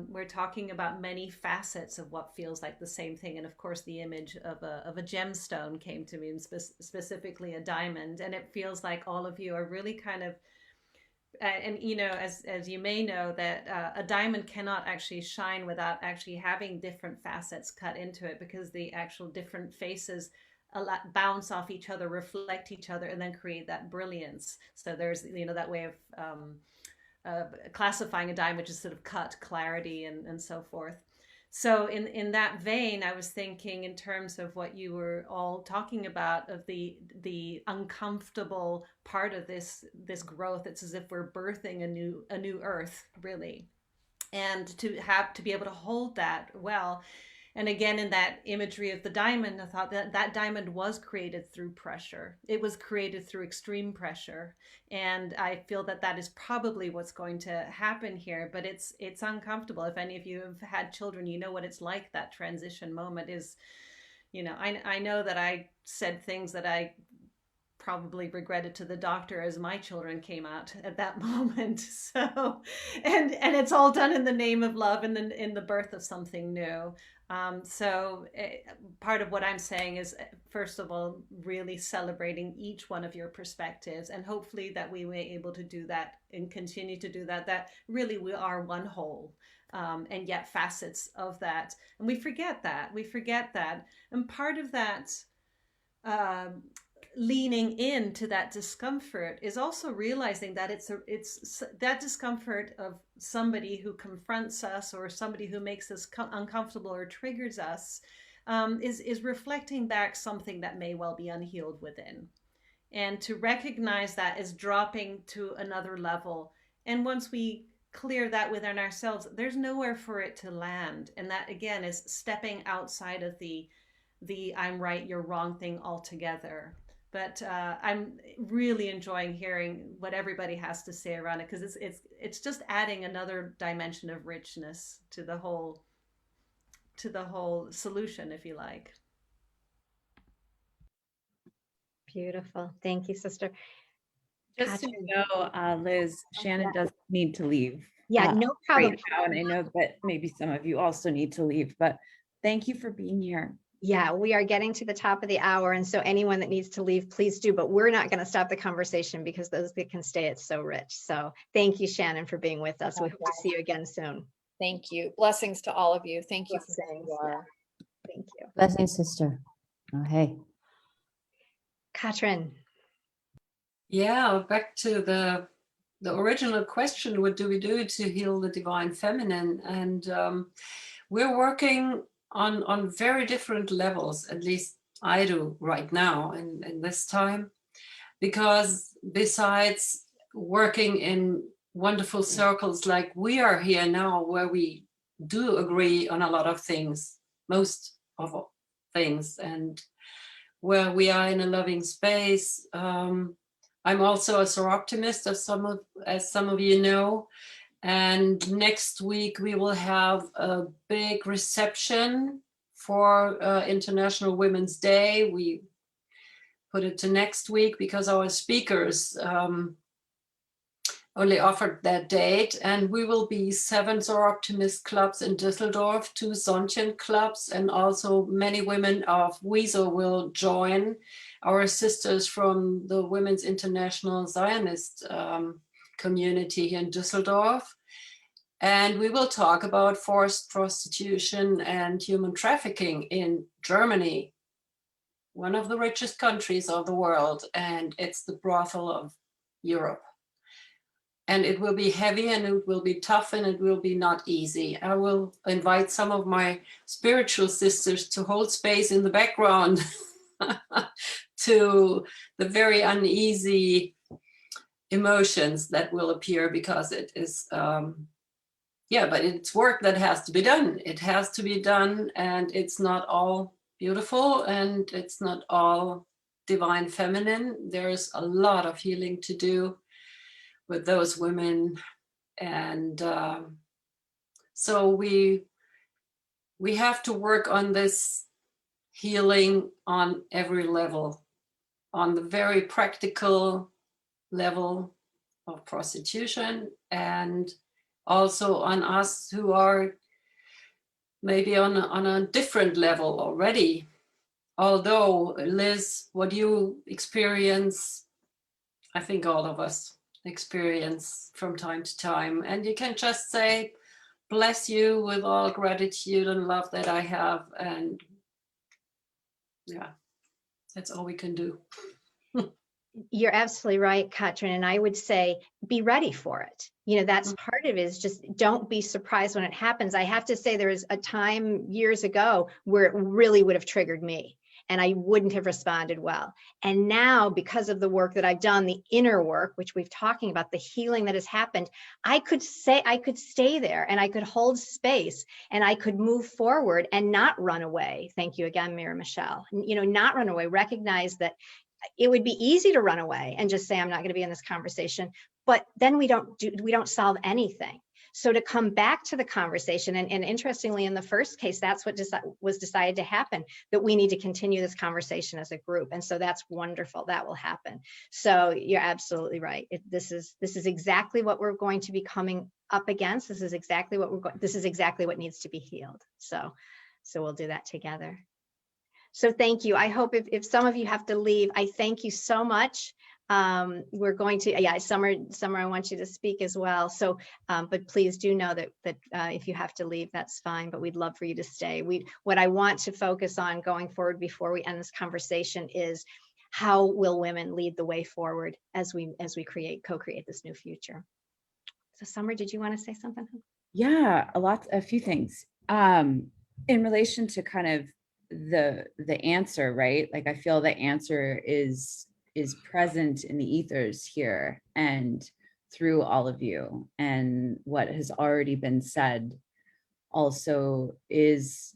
we're talking about many facets of what feels like the same thing. And of course, the image of a gemstone came to me, and specifically a diamond. And it feels like all of you are really kind of, and you know, as you may know, that a diamond cannot actually shine without actually having different facets cut into it, because the actual different faces bounce off each other, reflect each other, and then create that brilliance. So there's, you know, that way of classifying a diamond, which is sort of cut, clarity, and so forth. So in that vein, I was thinking in terms of what you were all talking about, of the uncomfortable part of this growth. It's as if we're birthing a new earth, really, and to be able to hold that well. And again, in that imagery of the diamond, I thought that that diamond was created through pressure. It was created through extreme pressure. And I feel that that is probably what's going to happen here, but it's uncomfortable. If any of you have had children, you know what it's like. That transition moment is, you know, I know that I said things that I probably regretted to the doctor as my children came out at that moment. So, and it's all done in the name of love and in the birth of something new. Part of what I'm saying is, first of all, really celebrating each one of your perspectives, and hopefully that we were able to do that and continue to do that, that really we are one whole. And yet facets of that. And we forget that. And part of that, leaning into that discomfort is also realizing that it's that discomfort of somebody who confronts us, or somebody who makes us uncomfortable or triggers us, is reflecting back something that may well be unhealed within. And to recognize that is dropping to another level. And once we clear that within ourselves, there's nowhere for it to land. And that again is stepping outside of the I'm right, you're wrong thing altogether. But I'm really enjoying hearing what everybody has to say around it, because it's just adding another dimension of richness to the whole solution, if you like. Beautiful. Thank you, sister. Just so Katrin. you know, Liz, Shannon does need to leave. Yeah, no problem. Right now, and I know that maybe some of you also need to leave, but thank you for being here. Yeah, we are getting to the top of the hour. And so anyone that needs to leave, please do. But we're not going to stop the conversation, because those that can stay, it's so rich. So thank you, Shannon, for being with us. We hope to see you again soon. Thank you. Blessings to all of you. Thank you for Blessings. who you are. Thank you. Blessings, sister. Oh, hey. Katrin. Yeah, back to the original question, what do we do to heal the divine feminine? And we're working on very different levels, at least I do right now in this time, because besides working in wonderful circles like we are here now, where we do agree on a lot of things, most of all things, and where we are in a loving space. I'm also a soroptimist, as some of you know. And next week we will have a big reception for International Women's Day. We put it to next week because our speakers only offered that date. And we will be 7 Soroptimist clubs in Düsseldorf, 2 Sonntien clubs, and also many women of WISO will join, our sisters from the Women's International Zionist community here in Düsseldorf. And we will talk about forced prostitution and human trafficking in Germany, one of the richest countries of the world, and it's the brothel of Europe. And it will be heavy, and it will be tough, and it will be not easy. I will invite some of my spiritual sisters to hold space in the background to the very uneasy emotions that will appear, because it is, but it's work that has to be done. It has to be done, and it's not all beautiful, and it's not all divine feminine. There's a lot of healing to do with those women, and so we have to work on this healing on every level, on the very practical level of prostitution, and also on us who are maybe on a different level already. Although, Liz, what you experience, I think all of us experience from time to time. And you can just say, bless you, with all gratitude and love that I have. And yeah, That's all we can do. You're absolutely right, Katrin. And I would say, be ready for it. You know, that's part of it, is just don't be surprised when it happens. I have to say, there was a time years ago where it really would have triggered me and I wouldn't have responded well. And now, because of the work that I've done, the inner work, which we've talking about, the healing that has happened, I could stay there and I could hold space and I could move forward and not run away. Thank you again, Mira Michelle. You know, not run away, recognize that it would be easy to run away and just say, I'm not going to be in this conversation, but then we don't solve anything. So to come back to the conversation, and interestingly, in the first case, that's what was decided to happen, that we need to continue this conversation as a group. And so that's wonderful. That will happen. So you're absolutely right. This is exactly what we're going to be coming up against. This is exactly what needs to be healed. So we'll do that together. So thank you. I hope if some of you have to leave, I thank you so much. We're going to, Summer, I want you to speak as well. So, but please do know that if you have to leave, that's fine, but we'd love for you to stay. What I want to focus on going forward before we end this conversation is how will women lead the way forward as we co-create this new future. So Summer, did you want to say something? Yeah, a few things. In relation to kind of the answer, right? Like, I feel the answer is present in the ethers here and through all of you, and what has already been said also is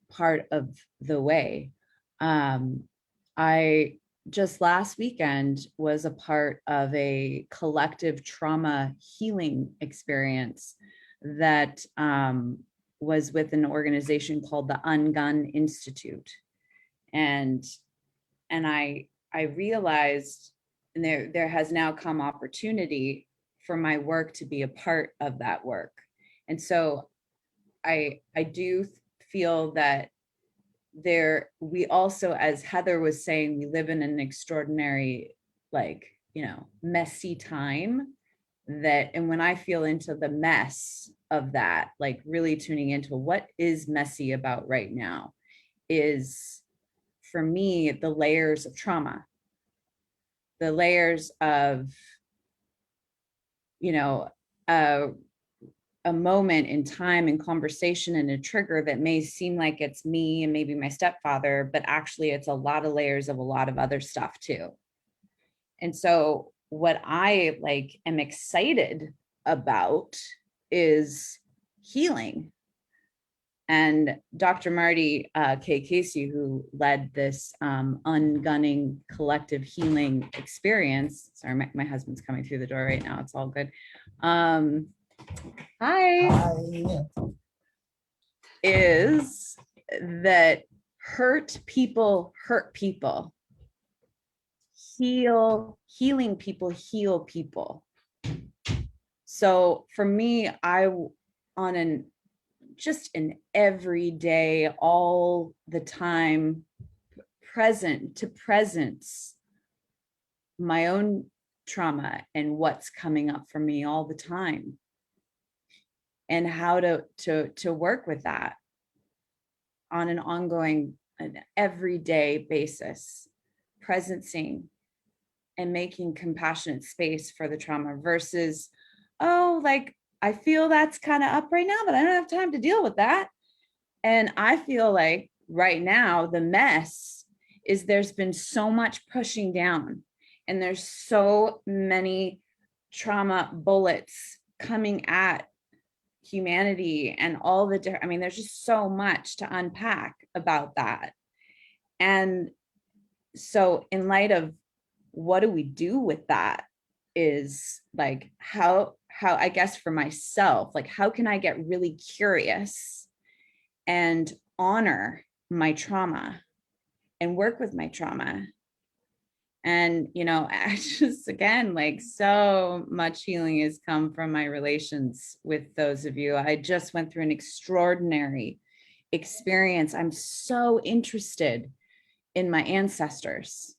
part of the way. I just last weekend was a part of a collective trauma healing experience that was with an organization called the Ungun Institute. And I realized, and there has now come opportunity for my work to be a part of that work. And so I do feel that we also, as Heather was saying, we live in an extraordinary, messy time. And when I feel into the mess of that, like really tuning into what is messy about right now, is for me the layers of trauma, the layers of, a moment in time and conversation and a trigger that may seem like it's me and maybe my stepfather, but actually it's a lot of layers of a lot of other stuff too. And so what I am excited about is healing. And Dr. Marty K. Casey, who led this ungunning collective healing experience. Sorry, my husband's coming through the door right now. It's all good. Hi. Is that hurt people hurt people. Healing people heal people. So for me, just an everyday, all the time, presence my own trauma and what's coming up for me all the time, and how to work with that on an ongoing, an everyday basis, presencing and making compassionate space for the trauma versus, I feel that's kind of up right now, but I don't have time to deal with that. And I feel like right now, the mess is there's been so much pushing down, and there's so many trauma bullets coming at humanity and all the different, there's just so much to unpack about that. And so in light of what do we do with that is how I guess for myself, how can I get really curious and honor my trauma and work with my trauma? And, I just, again, so much healing has come from my relations with those of you. I just went through an extraordinary experience. I'm so interested in my ancestors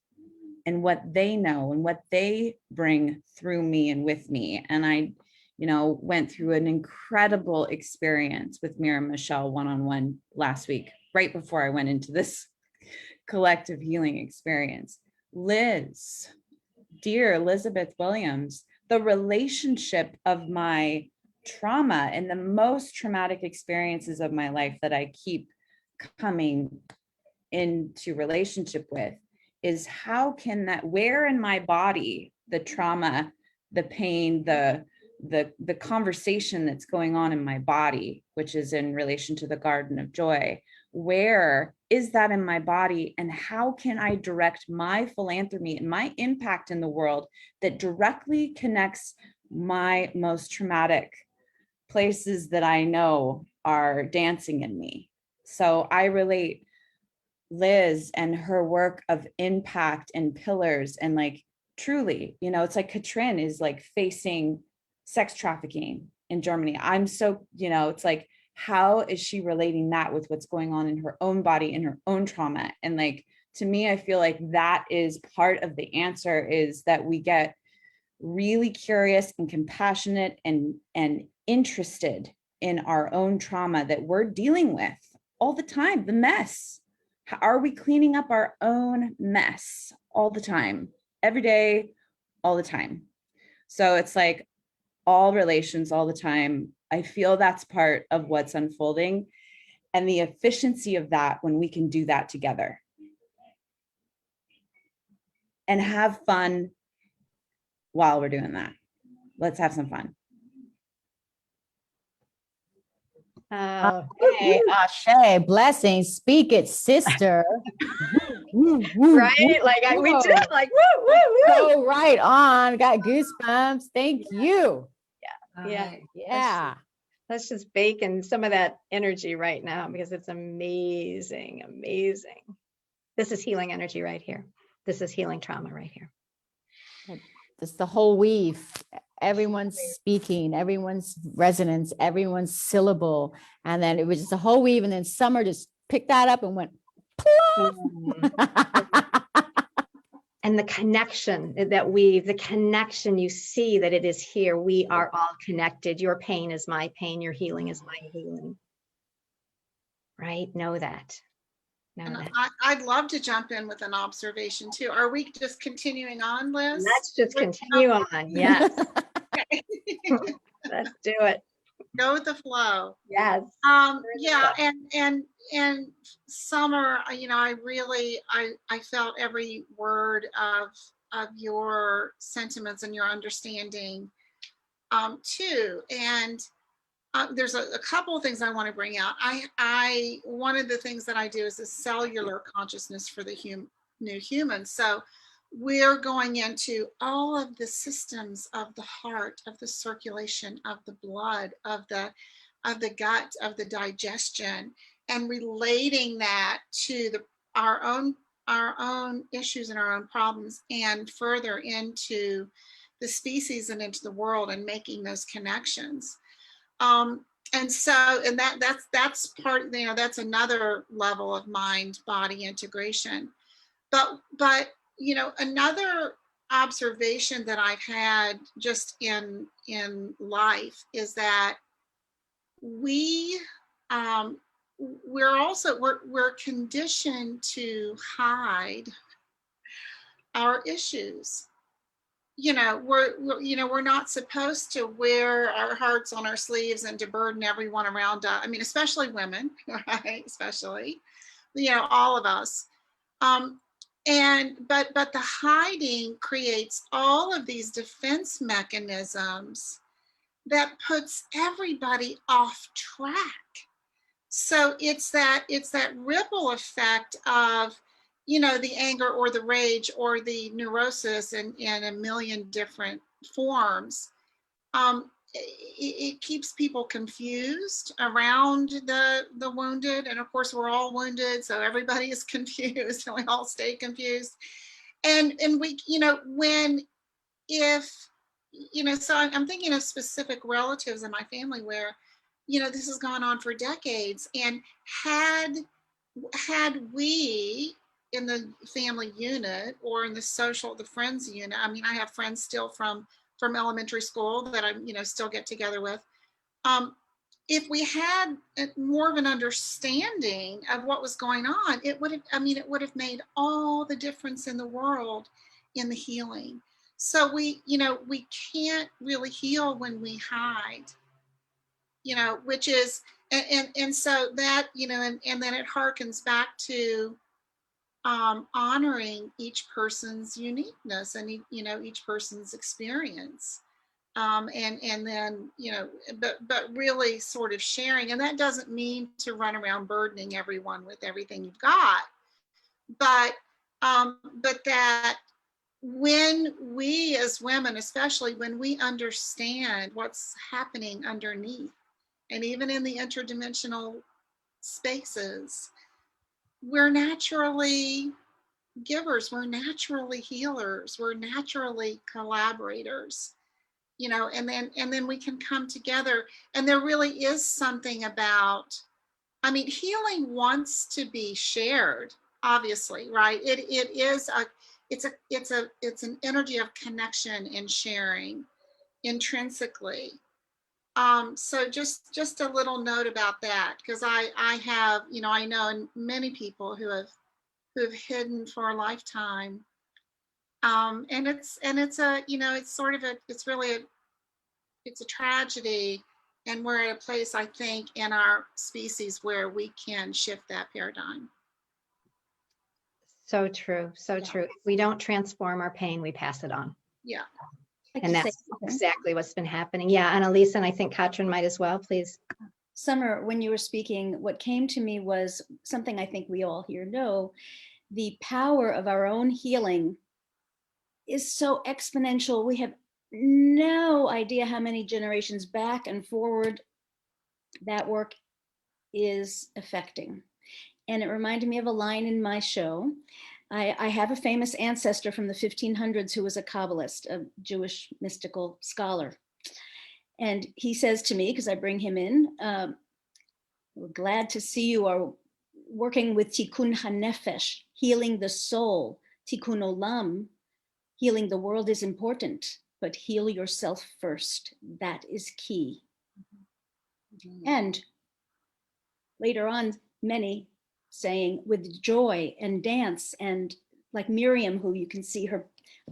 and what they know and what they bring through me and with me. And I, went through an incredible experience with Mira Michelle one-on-one last week, right before I went into this collective healing experience. Liz, dear Elisabeth Williams, the relationship of my trauma and the most traumatic experiences of my life that I keep coming into relationship with is how can that, where in my body, the trauma, the pain, the conversation that's going on in my body, which is in relation to the garden of joy, where is that in my body, and how can I direct my philanthropy and my impact in the world that directly connects my most traumatic places that I know are dancing in me. So I relate Liz and her work of impact and pillars, and like truly, you know, it's like Katrin is like facing sex trafficking in Germany. I'm so, you know, it's like, how is she relating that with what's going on in her own body, in her own trauma? And like, to me, I feel like that is part of the answer, is that we get really curious and compassionate and interested in our own trauma that we're dealing with all the time, the mess. Are we cleaning up our own mess all the time, every day, all the time? So it's like all relations all the time. I feel that's part of what's unfolding, and the efficiency of that when we can do that together and have fun while we're doing that. Let's have some fun. Okay, Ashe, blessings, speak it, sister. Right? Like we did, like woo, woo, woo. So right on, got goosebumps. Thank you. Yeah. Yeah. Let's just bake in some of that energy right now, because it's amazing, amazing. This is healing energy right here. This is healing trauma right here. It's the whole weave. Everyone's speaking, everyone's resonance, everyone's syllable. And then it was just a whole weave. And then Summer just picked that up and went, And the connection that the connection, you see that it is here. We are all connected. Your pain is my pain. Your healing is my healing. Right? Know that. And I'd love to jump in with an observation too. Are we just continuing on, Liz? Let's just continue on. Yes. Let's do it. Go with the flow. Yes. Yeah. And Summer, you know, I felt every word of your sentiments and your understanding too. And there's a couple of things I want to bring out. One of the things that I do is a cellular consciousness for the new human. So we're going into all of the systems of the heart, of the circulation, of the blood, of the gut, of the digestion, and relating that to our own issues and our own problems, and further into the species and into the world, and making those connections. And that's part, you know, that's another level of mind body integration. But you know, another observation that I've had just in life is that we're conditioned to hide our issues. You know, we're not supposed to wear our hearts on our sleeves and to burden everyone around us. I mean, especially women, right? Especially, you know, all of us. But the hiding creates all of these defense mechanisms that puts everybody off track. So it's that ripple effect of, you know, the anger or the rage or the neurosis in a million different forms. It keeps people confused around the wounded. And of course, we're all wounded, so everybody is confused and we all stay confused. And we, you know, so I'm thinking of specific relatives in my family where, you know, this has gone on for decades. And had we in the family unit or in the friends unit, I mean, I have friends still from elementary school that I'm, you know, still get together with. if we had more of an understanding of what was going on, it would have, I mean, it would have made all the difference in the world in the healing. So we, you know, we can't really heal when we hide, you know, which is, and so that, you know, and then it harkens back to honoring each person's uniqueness and, you know, each person's experience. And then, you know, but really sort of sharing, and that doesn't mean to run around burdening everyone with everything you've got, but that when we as women, especially when we understand what's happening underneath, and even in the interdimensional spaces, we're naturally givers, we're naturally healers, we're naturally collaborators, you know, and then we can come together. And there really is something about, I mean, healing wants to be shared, obviously, right? It's an energy of connection and sharing intrinsically. So just a little note about that, because I have, you know, I know many people who have hidden for a lifetime. And it's a, you know, it's sort of a, it's really a, it's a tragedy. And we're at a place, I think, in our species where we can shift that paradigm. So true. So true. If we don't transform our pain, we pass it on. Yeah. And that's exactly what's been happening. Yeah. And Elisa, and I think Katrin might as well, please. Summer, when you were speaking, what came to me was something I think we all here know. The power of our own healing is so exponential. We have no idea how many generations back and forward that work is affecting. And it reminded me of a line in my show. I have a famous ancestor from the 1500s who was a Kabbalist, a Jewish mystical scholar. And he says to me, because I bring him in, we're glad to see you are working with Tikkun HaNefesh, healing the soul. Tikkun Olam, healing the world is important, but heal yourself first. That is key. Mm-hmm. And later on, many saying with joy and dance, and like Miriam, who you can see her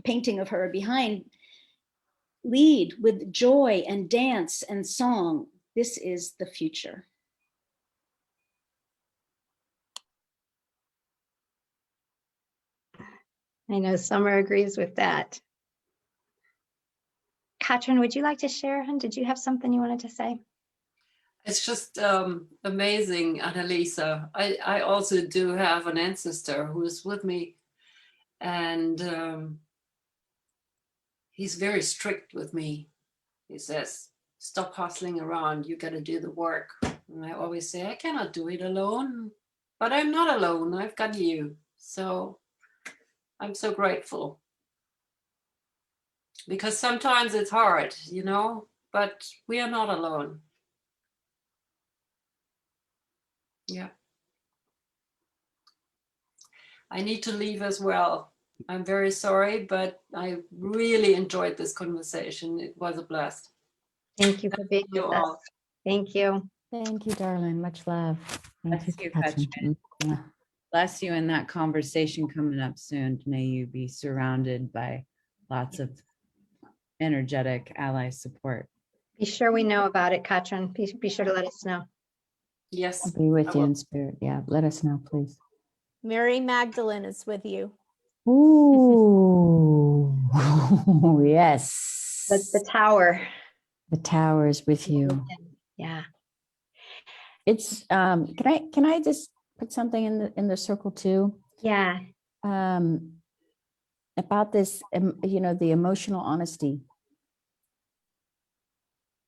painting of her behind, lead with joy and dance and song. This is the future. I know Summer agrees with that. Katrin, would you like to share? And did you have something you wanted to say? It's just amazing, Annalisa. I also do have an ancestor who is with me, and he's very strict with me. He says, stop hustling around, you got to do the work. And I always say, I cannot do it alone, but I'm not alone, I've got you. So I'm so grateful. Because sometimes it's hard, you know, but we are not alone. Yeah. I need to leave as well. I'm very sorry, but I really enjoyed this conversation. It was a blast. Thank you for being with us. Thank you. Thank you, darling. Much love. Bless you, Katrin. Bless you in that conversation coming up soon. May you be surrounded by lots of energetic ally support. Be sure we know about it, Katrin. Be sure to let us know. Yes. I'll be with you in spirit. Yeah, let us know, please. Mary Magdalene is with you. Ooh, yes. The tower. The tower is with you. Yeah. It's can I just put something in the circle too? Yeah. About this, you know, the emotional honesty.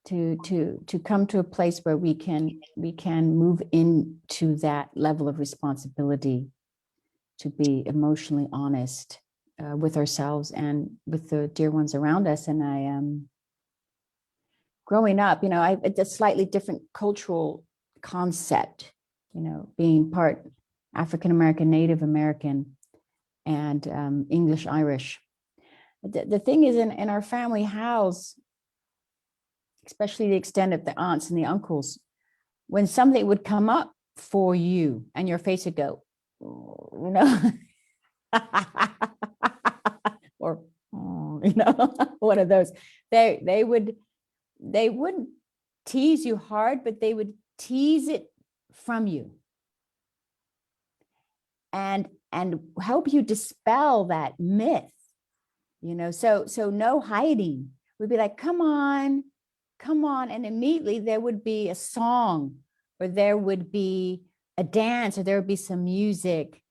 To come to a place where we can move into that level of responsibility to be emotionally honest with ourselves and with the dear ones around us. And I am growing up, you know, it's a slightly different cultural concept, you know, being part African American, Native American, and English Irish. The thing is, in our family house, especially the extent of the aunts and the uncles, when something would come up for you and your face would go, you know, or, you know, one of those, they wouldn't tease you hard, but they would tease it from you and help you dispel that myth, you know. So no hiding. We'd be like, come on, and immediately there would be a song, or there would be a dance, or there would be some music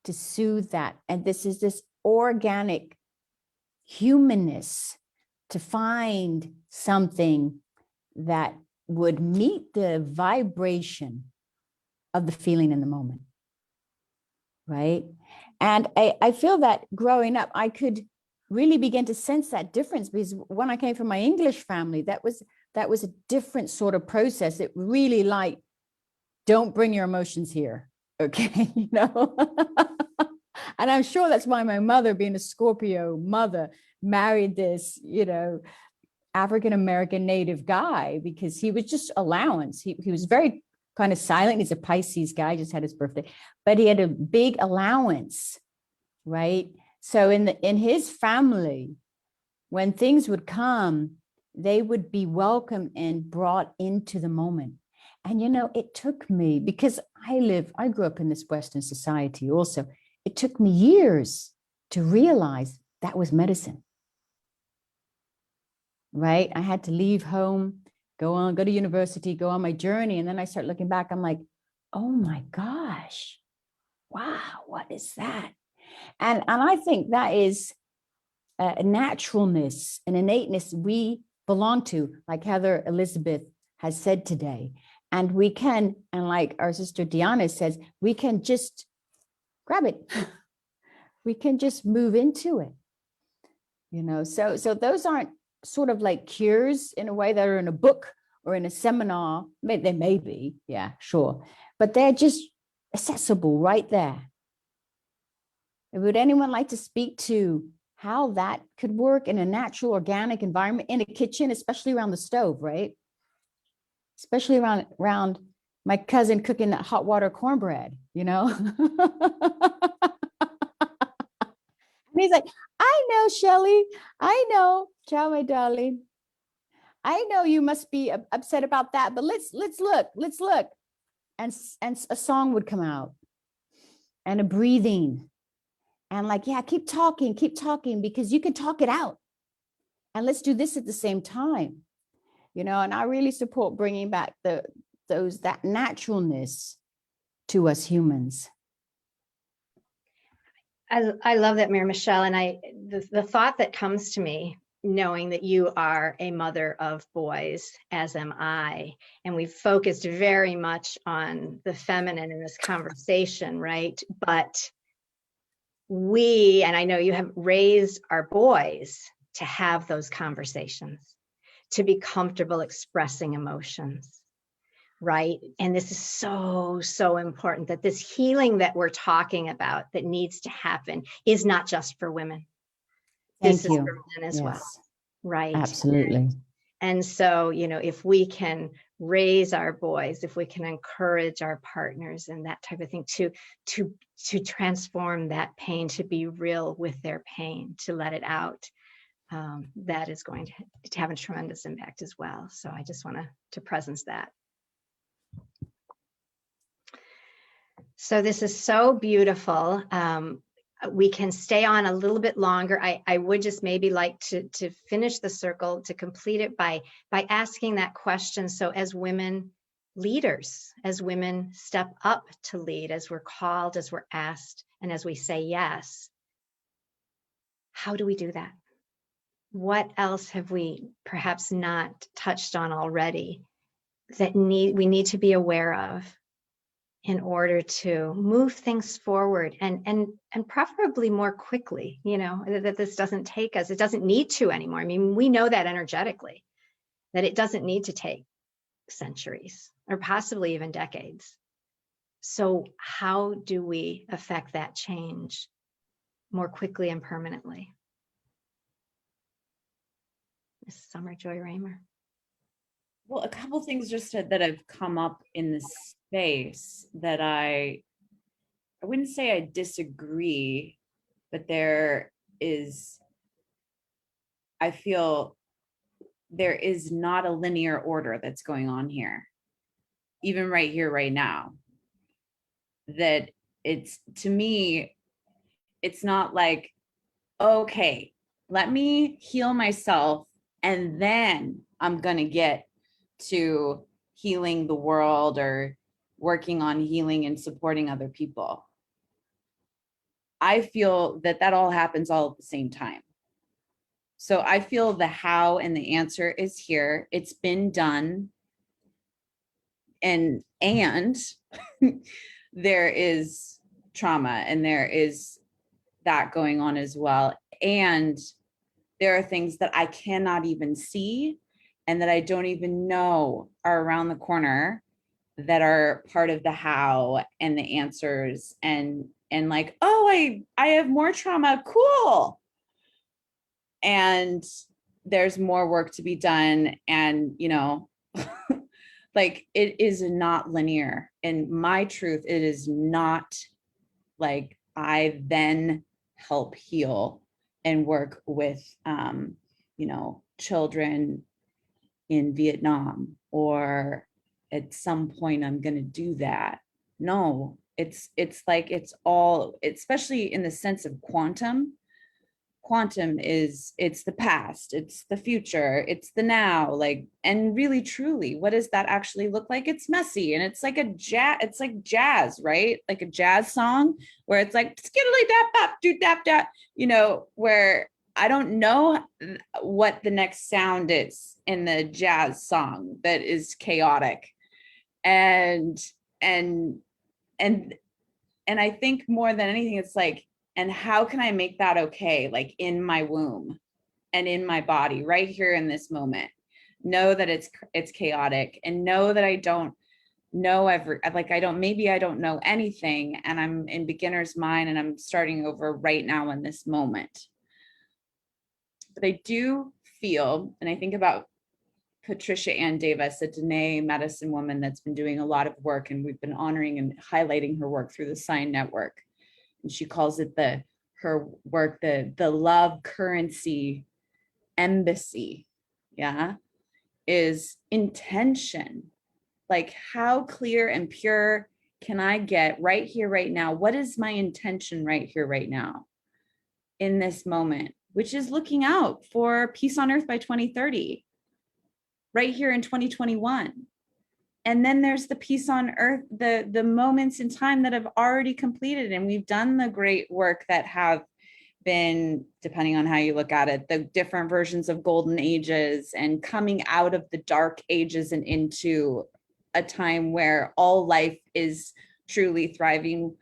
to soothe that. And this is this organic humanness, to find something that would meet the vibration of the feeling in the moment, right? And I feel that growing up, I could really begin to sense that difference, because when I came from my English family, that was a different sort of process. It really, like, don't bring your emotions here, okay? You know. And I'm sure that's why my mother, being a Scorpio mother, married this, you know, African-American native guy, because he was just allowance. He was very kind of silent. He's a Pisces guy, just had his birthday, but he had a big allowance, right? So in his family, when things would come, they would be welcomed and brought into the moment. And, you know, it took me, because I grew up in this Western society also, it took me years to realize that was medicine, right? I had to leave home, go to university, go on my journey. And then I start looking back, I'm like, oh my gosh, wow, what is that? And I think that is a naturalness, an innateness we belong to, like Heather Elisabeth has said today. And we can, and like our sister Diana says, we can just grab it. We can just move into it, you know. So those aren't sort of like cures in a way that are in a book or in a seminar. They may be, yeah, sure, but they're just accessible right there. Would anyone like to speak to how that could work in a natural, organic environment, in a kitchen, especially around the stove, right? Especially around my cousin cooking that hot water cornbread, you know? And he's like, I know, Shelly. I know. Ciao, my darling. I know you must be upset about that, but let's look. And a song would come out, and a breathing. And like, yeah, keep talking, because you can talk it out. And let's do this at the same time, you know. And I really support bringing back that naturalness to us humans. I love that, Mary Michelle. And the thought that comes to me, knowing that you are a mother of boys, as am I, and we've focused very much on the feminine in this conversation, right? But and I know you have raised our boys to have those conversations, to be comfortable expressing emotions, right? And this is so important, that this healing that we're talking about that needs to happen is not just for women. This is for men as well, right? Absolutely. And so, you know, if we can raise our boys, if we can encourage our partners and that type of thing to transform that pain, to be real with their pain, to let it out, that is going to have a tremendous impact as well. So I just want to presence that. So this is so beautiful. We can stay on a little bit longer. I would just maybe like to finish the circle, to complete it by asking that question. So as women leaders, as women step up to lead, as we're called, as we're asked, and as we say yes, how do we do that? What else have we perhaps not touched on already that we need to be aware of in order to move things forward and preferably more quickly, you know, that this doesn't take us, it doesn't need to anymore. I mean, we know that energetically, that it doesn't need to take centuries or possibly even decades. So how do we affect that change more quickly and permanently? Ms. Summer Joy Raymer. Well, a couple things just that have come up in this space that I wouldn't say I disagree, but I feel there is not a linear order that's going on here, even right here, right now. That it's, to me, it's not like, okay, let me heal myself and then I'm going to get to healing the world or working on healing and supporting other people. I feel that all happens all at the same time. So I feel the how and the answer is here. It's been done. And there is trauma and there is that going on as well. And there are things that I cannot even see and that I don't even know are around the corner that are part of the how and the answers, and like, oh, I have more trauma, cool. And there's more work to be done. And, like, it is not linear. And my truth, it is not like I then help heal and work with, children in Vietnam, or at some point I'm going to do that. No, it's like, it's all, especially in the sense of quantum is, it's the past, it's the future, it's the now, like, and really truly, what does that actually look like? It's messy, and it's like it's like jazz, right? Like a jazz song where it's like skiddly dap dap do dap dap, where I don't know what the next sound is in the jazz song that is chaotic. And I think more than anything, it's like, and how can I make that okay? Like in my womb and in my body right here in this moment, know that it's chaotic, and know that I don't know maybe I don't know anything, and I'm in beginner's mind and I'm starting over right now in this moment. But I do feel, and I think about Patricia Ann Davis, a Dene medicine woman that's been doing a lot of work, and we've been honoring and highlighting her work through the Sign Network. And she calls it her work, the love currency embassy. Yeah. Is intention. Like, how clear and pure can I get right here, right now? What is my intention right here, right now in this moment, which is looking out for peace on earth by 2030, right here in 2021. And then there's the peace on earth, the moments in time that have already completed. And we've done the great work that have been, depending on how you look at it, the different versions of golden ages, and coming out of the dark ages and into a time where all life is truly thriving.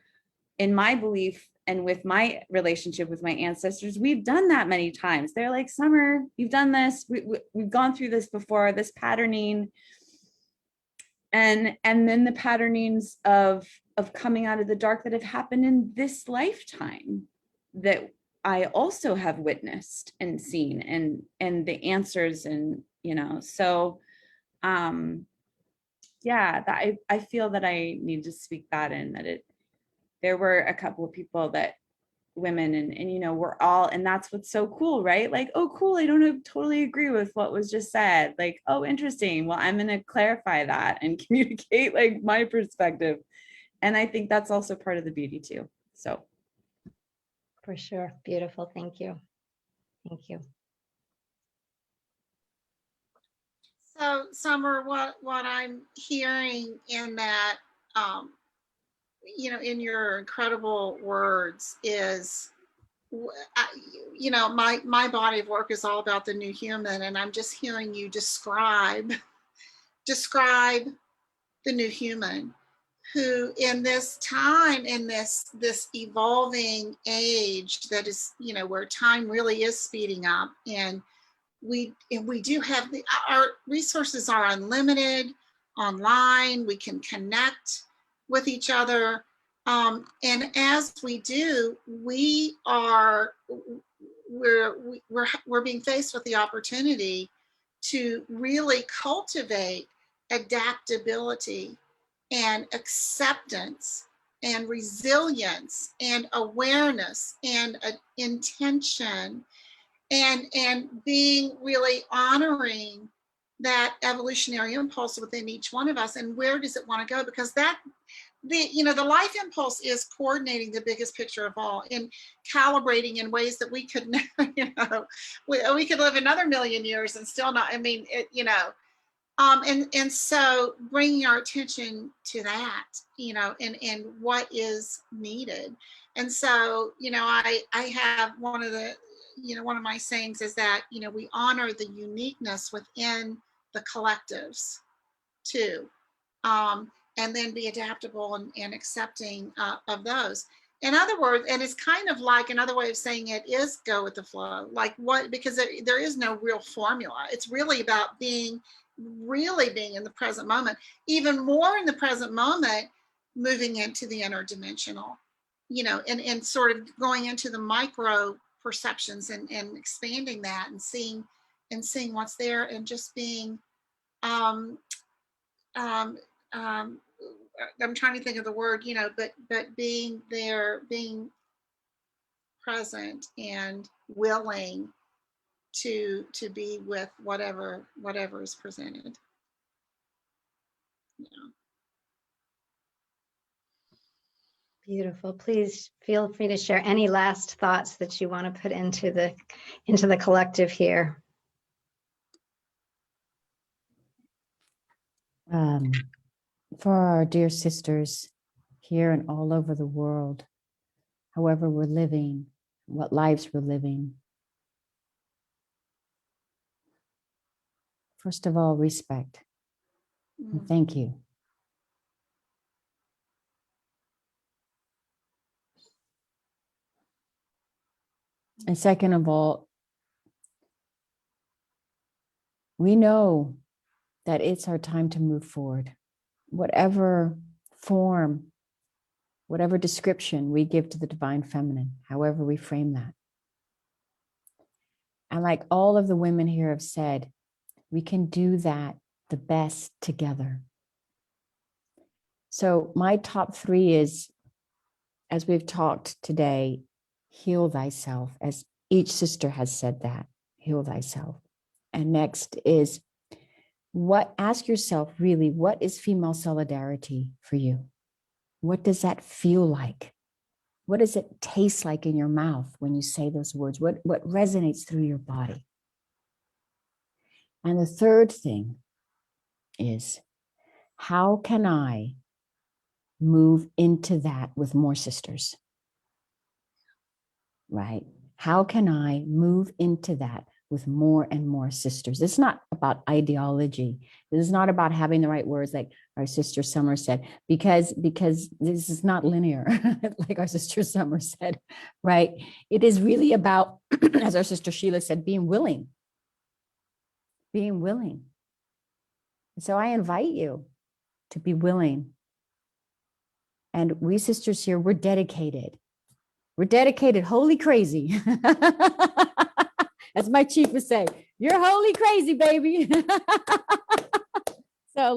In my belief, and with my relationship with my ancestors, we've done that many times. They're like, Summer, you've done this. We've gone through this before, this patterning. And then the patternings of coming out of the dark that have happened in this lifetime that I also have witnessed and seen, and the answers, and so yeah, that I feel that I need to speak that in, that there were a couple of people, that women, and we're all, and that's what's so cool, right? Like, oh cool, I don't totally agree with what was just said, like, oh interesting, well, I'm going to clarify that and communicate like my perspective. And I think that's also part of the beauty too. So For sure. Beautiful. Thank you. Thank you. So, Summer, what I'm hearing in that, in your incredible words is, my body of work is all about the new human, and I'm just hearing you describe the new human, who in this time, in this evolving age that is, where time really is speeding up, and we do have our resources are unlimited online. We can connect with each other, and as we do, we're being faced with the opportunity to really cultivate adaptability and acceptance and resilience and awareness and intention, and being really honoring that evolutionary impulse within each one of us, and where does it want to go, because that the life impulse is coordinating the biggest picture of all and calibrating in ways that we could never, we could live another million years and still not, and so bringing our attention to that, and what is needed. And so, I have one of my sayings is that, we honor the uniqueness within the collectives too. And then be adaptable and accepting of those. In other words, and it's kind of like another way of saying it is go with the flow. Because there is no real formula. It's really about being in the present moment, even more in the present moment, moving into the interdimensional, and sort of going into the micro perceptions and expanding that and seeing what's there, and just being I'm trying to think of the word, but being there, being present and willing to be with whatever is presented. Yeah. Beautiful. Please feel free to share any last thoughts that you want to put into the collective here. For our dear sisters here and all over the world, however we're living, what lives we're living. First of all, respect and thank you. And second of all, we know that it's our time to move forward. Whatever form, whatever description we give to the divine feminine, however we frame that. And like all of the women here have said, we can do that the best together. So my top 3 is, as we've talked today, heal thyself, as each sister has said that, heal thyself. And next is ask yourself really, what is female solidarity for you? What does that feel like? What does it taste like in your mouth when you say those words? What resonates through your body? And the third thing is, how can I move into that with more sisters? Right? How can I move into that with more and more sisters? It's not about ideology. This is not about having the right words, like our sister Summer said, because this is not linear, like our sister Summer said, right? It is really about, as our sister Sheila said, being willing. Being willing. So I invite you to be willing. And we sisters here, we're dedicated. We're dedicated, holy crazy. As my chief would say, you're holy crazy, baby. So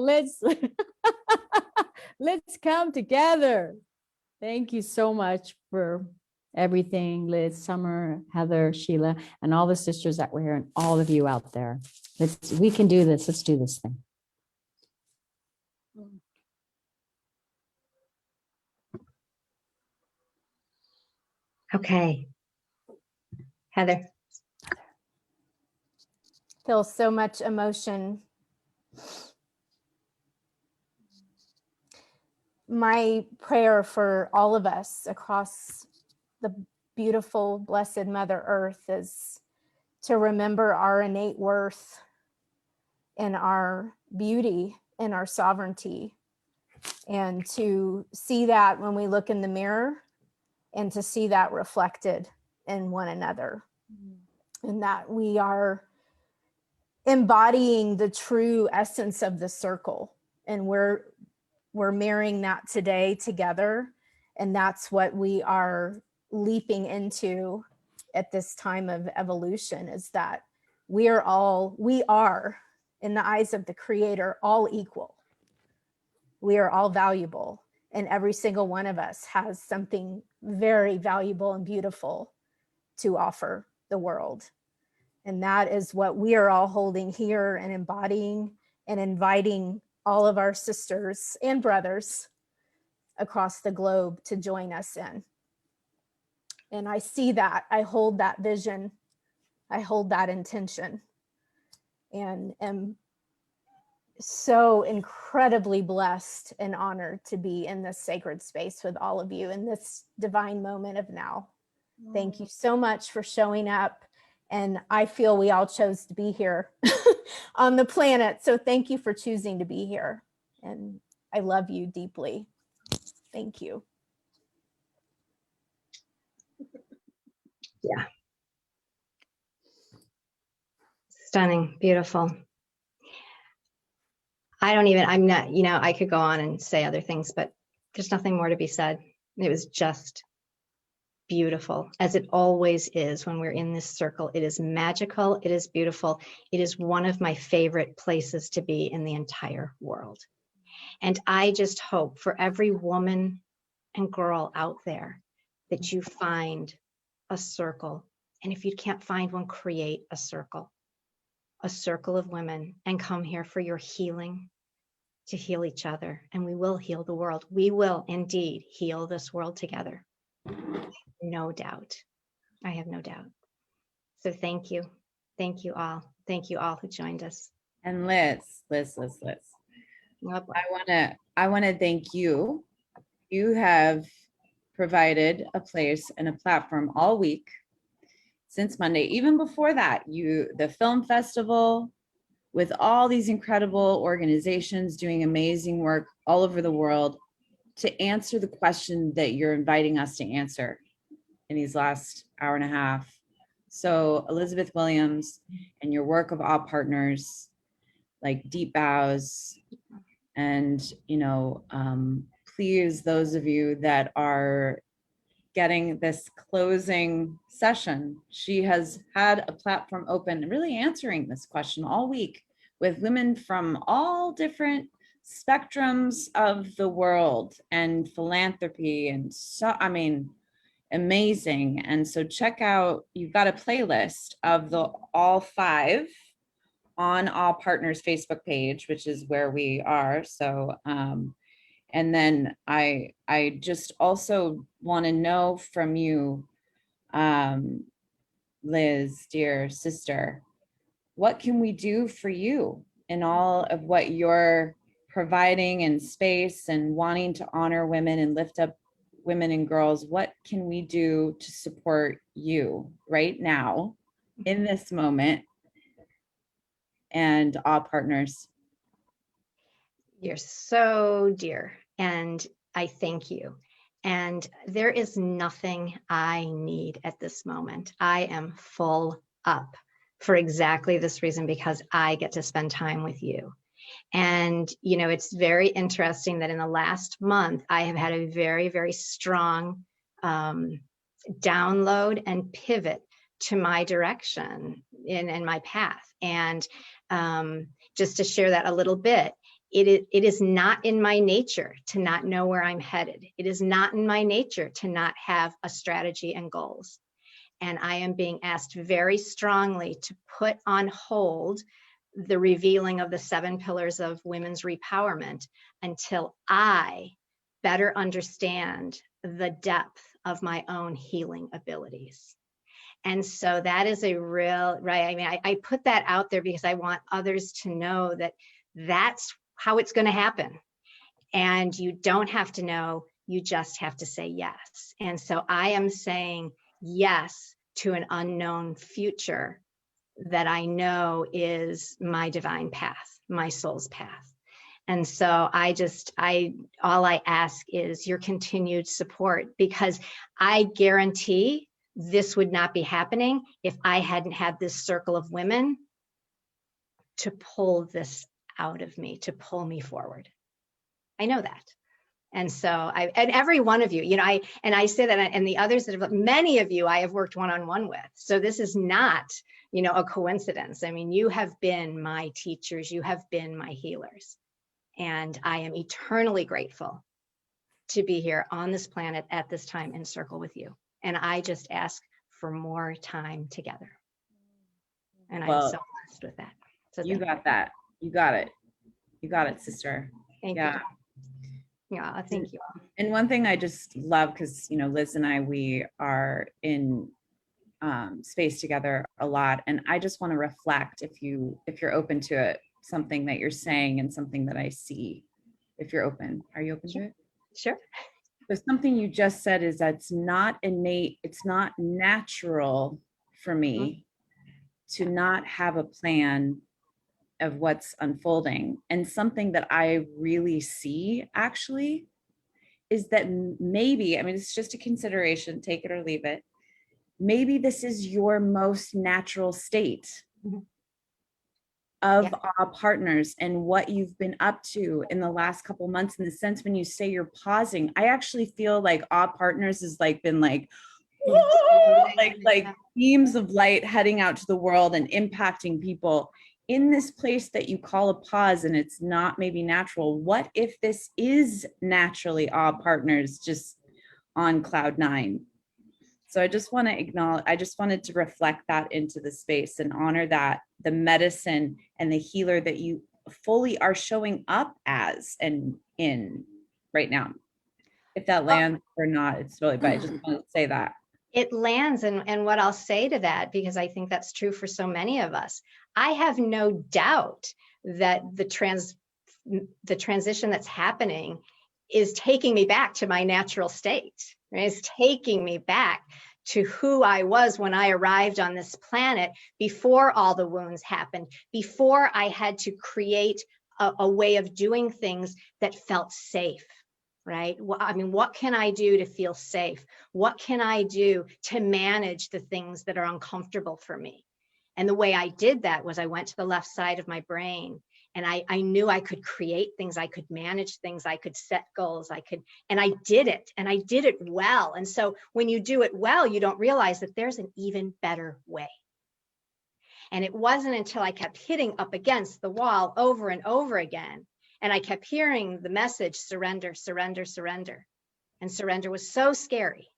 let's come together. Thank you so much for everything, Liz, Summer, Heather, Sheila, and all the sisters that were here, and all of you out there. We can do this. Let's do this thing. Okay. Heather. Feel so much emotion. My prayer for all of us across the beautiful, blessed Mother Earth is to remember our innate worth and our beauty and our sovereignty, and to see that when we look in the mirror, and to see that reflected in one another, and that we are embodying the true essence of the circle, and we're marrying that today together, and that's what we are leaping into at this time of evolution, is that we are, in the eyes of the Creator, all equal. We are all valuable, and every single one of us has something very valuable and beautiful to offer the world. And that is what we are all holding here and embodying and inviting all of our sisters and brothers across the globe to join us in. And I see that, I hold that vision, I hold that intention, and am so incredibly blessed and honored to be in this sacred space with all of you in this divine moment of now. Thank you so much for showing up. And I feel we all chose to be here on the planet. So thank you for choosing to be here. And I love you deeply. Thank you. Yeah. Stunning, beautiful. I'm not, I could go on and say other things, but there's nothing more to be said. It was just beautiful, as it always is when we're in this circle. It is magical. It is beautiful. It is one of my favorite places to be in the entire world. And I just hope for every woman and girl out there that you find a circle. And if you can't find one, create a circle of women, and come here for your healing, to heal each other. And we will heal the world. We will indeed heal this world together. No doubt. I have no doubt. So thank you. Thank you all. Thank you all who joined us. And Liz. Yep. I want to thank you. You have provided a place and a platform all week since Monday. Even before that, the film festival with all these incredible organizations doing amazing work all over the world to answer the question that you're inviting us to answer in these last hour and a half. So Elisabeth Williams and your work of All Partners, like Deep Bows, and please, those of you that are getting this closing session, she has had a platform open really answering this question all week with women from all different spectrums of the world and philanthropy, and so amazing. And so check out, you've got a playlist of the all 5 on All Partners Facebook page, which is where we are. So and then I just also want to know from you, Liz, dear sister, what can we do for you in all of what you're providing in space and wanting to honor women and lift up women and girls? What can we do to support you right now in this moment? And All Partners. You're so dear, and I thank you. And there is nothing I need at this moment. I am full up for exactly this reason, because I get to spend time with you. And, it's very interesting that in the last month, I have had a very, very strong download and pivot to my direction in my path. And just to share that a little bit, it is not in my nature to not know where I'm headed. It is not in my nature to not have a strategy and goals. And I am being asked very strongly to put on hold the revealing of the 7 pillars of women's repowerment until I better understand the depth of my own healing abilities. And so that is a real, right? I mean, I put that out there because I want others to know that that's how it's going to happen. And you don't have to know, you just have to say yes. And so I am saying yes to an unknown future that I know is my divine path, my soul's path. And so all I ask is your continued support, because I guarantee this would not be happening if I hadn't had this circle of women to pull this out of me, to pull me forward. I know that. And so and every one of you, you know, I say that, and the others that have, many of you I have worked one-on-one with. So this is not, you know, a coincidence. I mean, you have been my teachers, you have been my healers. And I am eternally grateful to be here on this planet at this time in circle with you. And I just ask for more time together. And I'm so blessed with that. So you got that. You got it. You got it, sister. Thank Yeah. you. Yeah, thank you. And one thing I just love, because, you know, Liz and I, we are in space together a lot. And I just want to reflect, if you're open to it, something that you're saying and something that I see, if you're open. Are you open to it? Sure. So something you just said is that it's not innate, it's not natural for me to not have a plan of what's unfolding. And something that I really see actually is that maybe, I mean, it's just a consideration, take it or leave it. Maybe this is your most natural state of our partners and what you've been up to in the last couple months. In the sense, when you say you're pausing, I actually feel like our partners has like been like, like beams of light heading out to the world and impacting people in this place that you call a pause, and it's not maybe natural. What if this is naturally our partners just on cloud 9? So I just want to acknowledge, I just wanted to reflect that into the space and honor that the medicine and the healer that you fully are showing up as and in right now. If that lands or not, it's really, but I just want to say that. It lands, and what I'll say to that, because I think that's true for so many of us, I have no doubt that the transition that's happening is taking me back to my natural state. Right? It's taking me back to who I was when I arrived on this planet, before all the wounds happened, before I had to create a way of doing things that felt safe. Right? I mean, what can I do to feel safe? What can I do to manage the things that are uncomfortable for me? And the way I did that was I went to the left side of my brain, and I knew I could create things, I could manage things, I could set goals, and I did it, and I did it well. And so when you do it well, you don't realize that there's an even better way. And it wasn't until I kept hitting up against the wall over and over again, and I kept hearing the message, surrender, surrender, surrender. And surrender was so scary,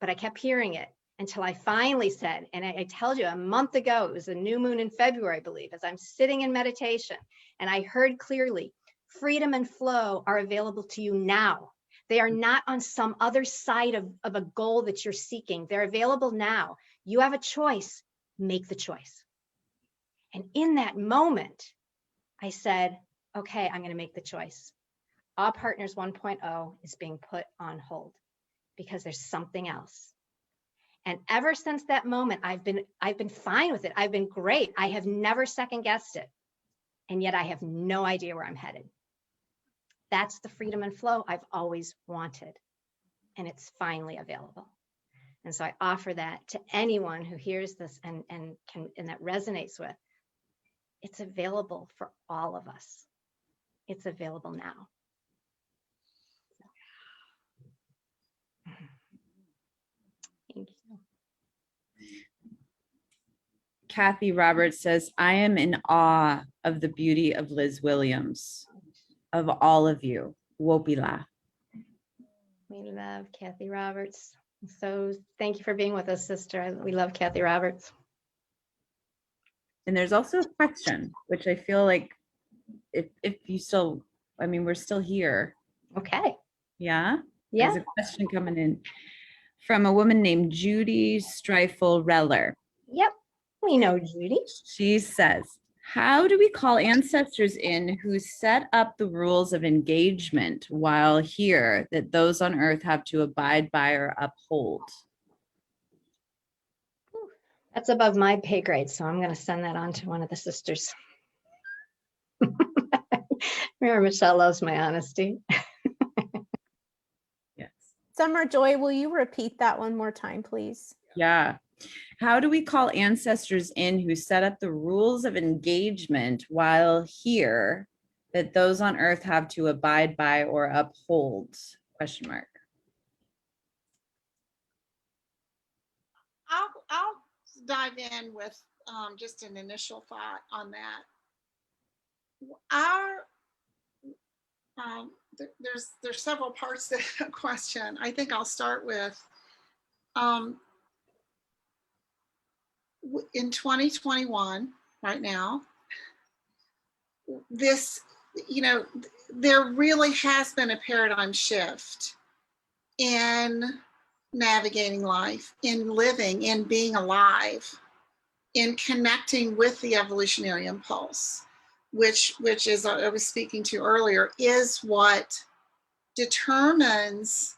but I kept hearing it until I finally said, and I told you a month ago, it was a new moon in February, I believe, as I'm sitting in meditation, and I heard clearly, freedom and flow are available to you now. They are not on some other side of a goal that you're seeking. They're available now. You have a choice, make the choice. And in that moment, I said, okay, I'm going to make the choice. All Partners 1.0 is being put on hold because there's something else. And ever since that moment, I've been fine with it. I've been great. I have never second guessed it. And yet I have no idea where I'm headed. That's the freedom and flow I've always wanted. And it's finally available. And so I offer that to anyone who hears this and that resonates with. It's available for all of us. It's available now. Thank you. Kathy Roberts says, I am in awe of the beauty of Liz Williams, of all of you. Wopila. We love Kathy Roberts. So thank you for being with us, sister. We love Kathy Roberts. And there's also a question, which I feel like if you still, I mean, we're still here. Okay. Yeah? Yeah. There's a question coming in from a woman named Judy Streifel-Reller. Yep. We know Judy. She says, how do we call ancestors in who set up the rules of engagement while here that those on earth have to abide by or uphold? That's above my pay grade, so I'm going to send that on to one of the sisters. Remember, Michelle loves my honesty. Yes. Summer Joy, will you repeat that one more time, please? Yeah. How do we call ancestors in who set up the rules of engagement while here that those on earth have to abide by or uphold? Question mark. I'll dive in with just an initial thought on that. Our there's several parts to that question. I think I'll start with in 2021 right now, this, there really has been a paradigm shift in navigating life, in living, in being alive, in connecting with the evolutionary impulse, which is I was speaking to earlier, is what determines,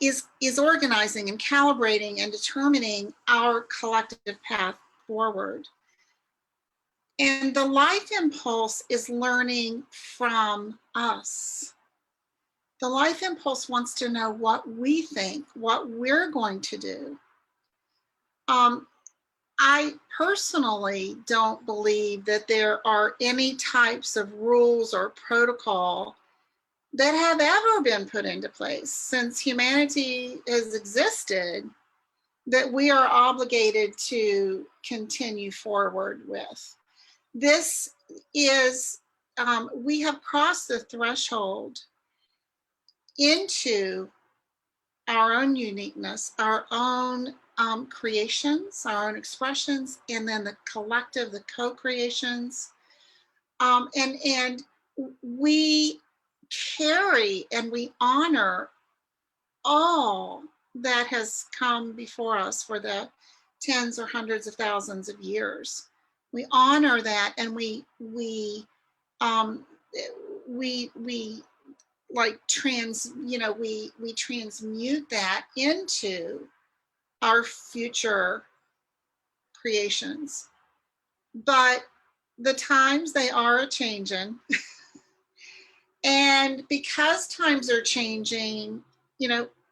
is organizing and calibrating and determining our collective path forward. And the life impulse is learning from us. The life impulse wants to know what we think, what we're going to do. I personally don't believe that there are any types of rules or protocol that have ever been put into place since humanity has existed that we are obligated to continue forward with. This is, we have crossed the threshold into our own uniqueness, our own creations, our own expressions, and then the collective, the co-creations. And we carry and we honor all that has come before us for the tens or hundreds of thousands of years. We honor that, and we like we transmute that into our future creations. But the times, they are changing. And because times are changing,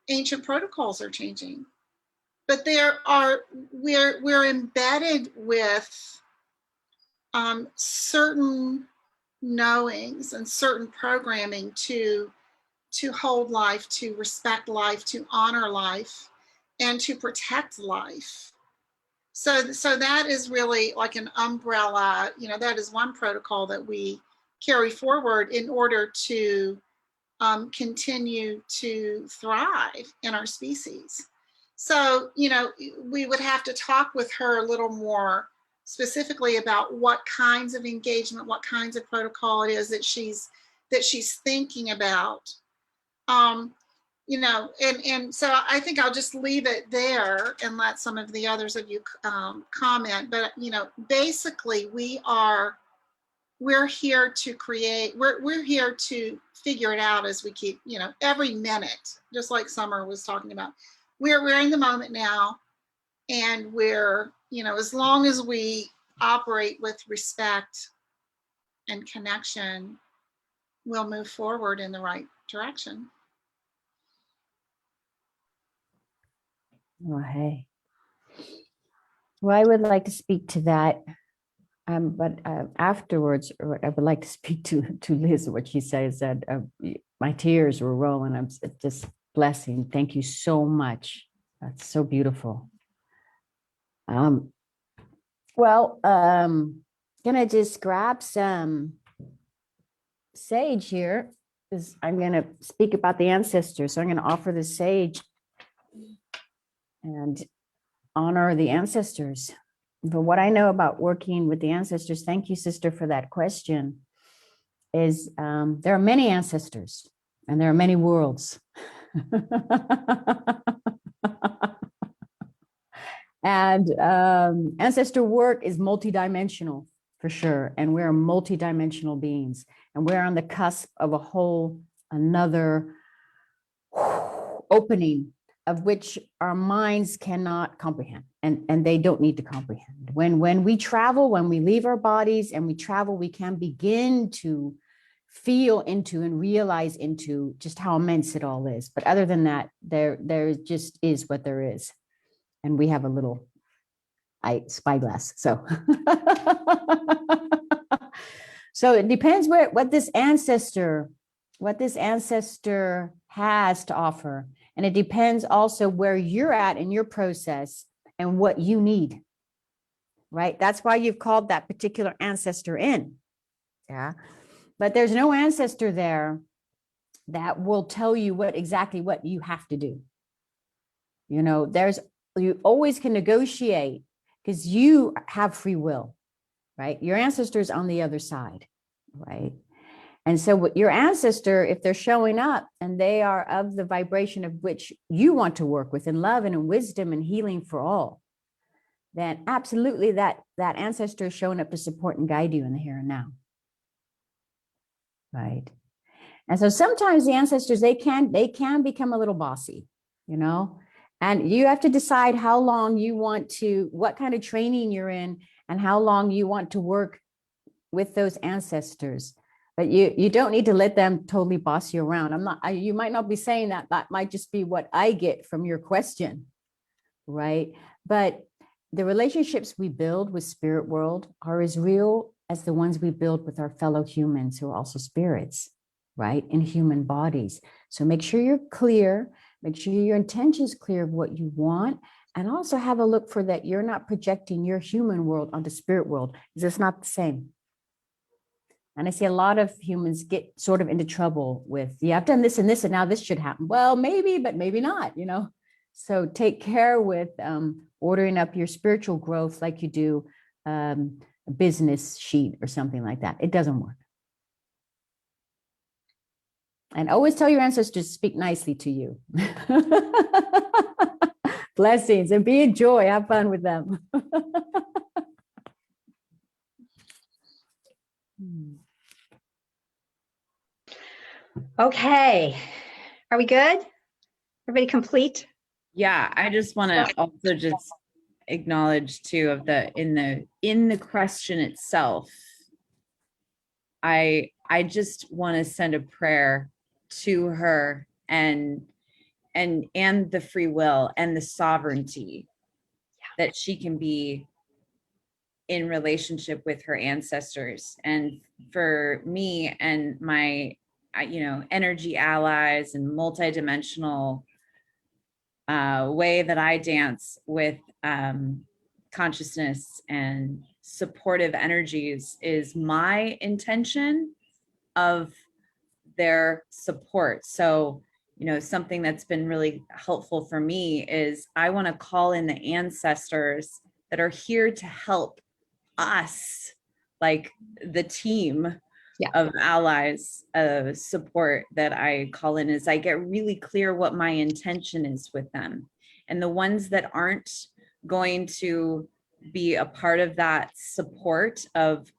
ancient protocols are changing. But we're embedded with certain knowings and certain programming to hold life, to respect life, to honor life, and to protect life. So that is really like an umbrella, that is one protocol that we carry forward in order to continue to thrive in our species. So, we would have to talk with her a little more specifically about what kinds of engagement, what kinds of protocol it is that she's thinking about. And so I think I'll just leave it there and let some of the others of you comment. But basically we're here to create. We're here to figure it out as we keep, every minute, just like Summer was talking about. We're in the moment now, and we're, as long as we operate with respect and connection, we'll move forward in the right direction. Oh, hey. Well, I would like to speak to that, but afterwards, I would like to speak to Liz. What she says, that my tears were rolling. I'm just blessing. Thank you so much. That's so beautiful. Gonna just grab some sage here, because I'm gonna speak about the ancestors. So I'm gonna offer the sage and honor the ancestors. But what I know about working with the ancestors, thank you, sister, for that question, is there are many ancestors and there are many worlds. And ancestor work is multidimensional for sure. And we're multidimensional beings, and we're on the cusp of a whole another opening of which our minds cannot comprehend, and they don't need to comprehend. When we travel, when we leave our bodies and we travel, we can begin to feel into and realize into just how immense it all is. But other than that, there just is what there is. And we have a little spyglass. So So it depends what this ancestor has to offer. And it depends also where you're at in your process and what you need, right? That's why you've called that particular ancestor in. Yeah. But there's no ancestor there that will tell you exactly what you have to do. You know, you always can negotiate because you have free will, right? Your ancestors on the other side, right? And so what your ancestor, if they're showing up and they are of the vibration of which you want to work with in love and in wisdom and healing for all, then absolutely that ancestor is showing up to support and guide you in the here and now. Right. And so sometimes the ancestors, they can become a little bossy, you know, and you have to decide how long you want to, what kind of training you're in and how long you want to work with those ancestors. But you don't need to let them totally boss you around. You might not be saying that. That might just be what I get from your question, right? But the relationships we build with spirit world are as real as the ones we build with our fellow humans who are also spirits, right? In human bodies. So make sure you're clear, make sure your intention is clear of what you want, and also have a look for that you're not projecting your human world onto spirit world, because it's not the same. And I see a lot of humans get sort of into trouble with, yeah, I've done this and this, and now this should happen. Well, maybe, but maybe not, you know? So take care with ordering up your spiritual growth like you do a business sheet or something like that. It doesn't work. And always tell your ancestors to speak nicely to you. Blessings and be a joy. Have fun with them. Okay. Are we good? Everybody complete? Yeah, I just want to also just acknowledge too of in the question itself. I just want to send a prayer to her and the free will and the sovereignty that she can be in relationship with her ancestors. And for me and my energy allies and multidimensional way that I dance with consciousness and supportive energies is my intention of their support. So, something that's been really helpful for me is I want to call in the ancestors that are here to help us, like the team of allies, support that I call in, is I get really clear what my intention is with them. And the ones that aren't going to be a part of that support of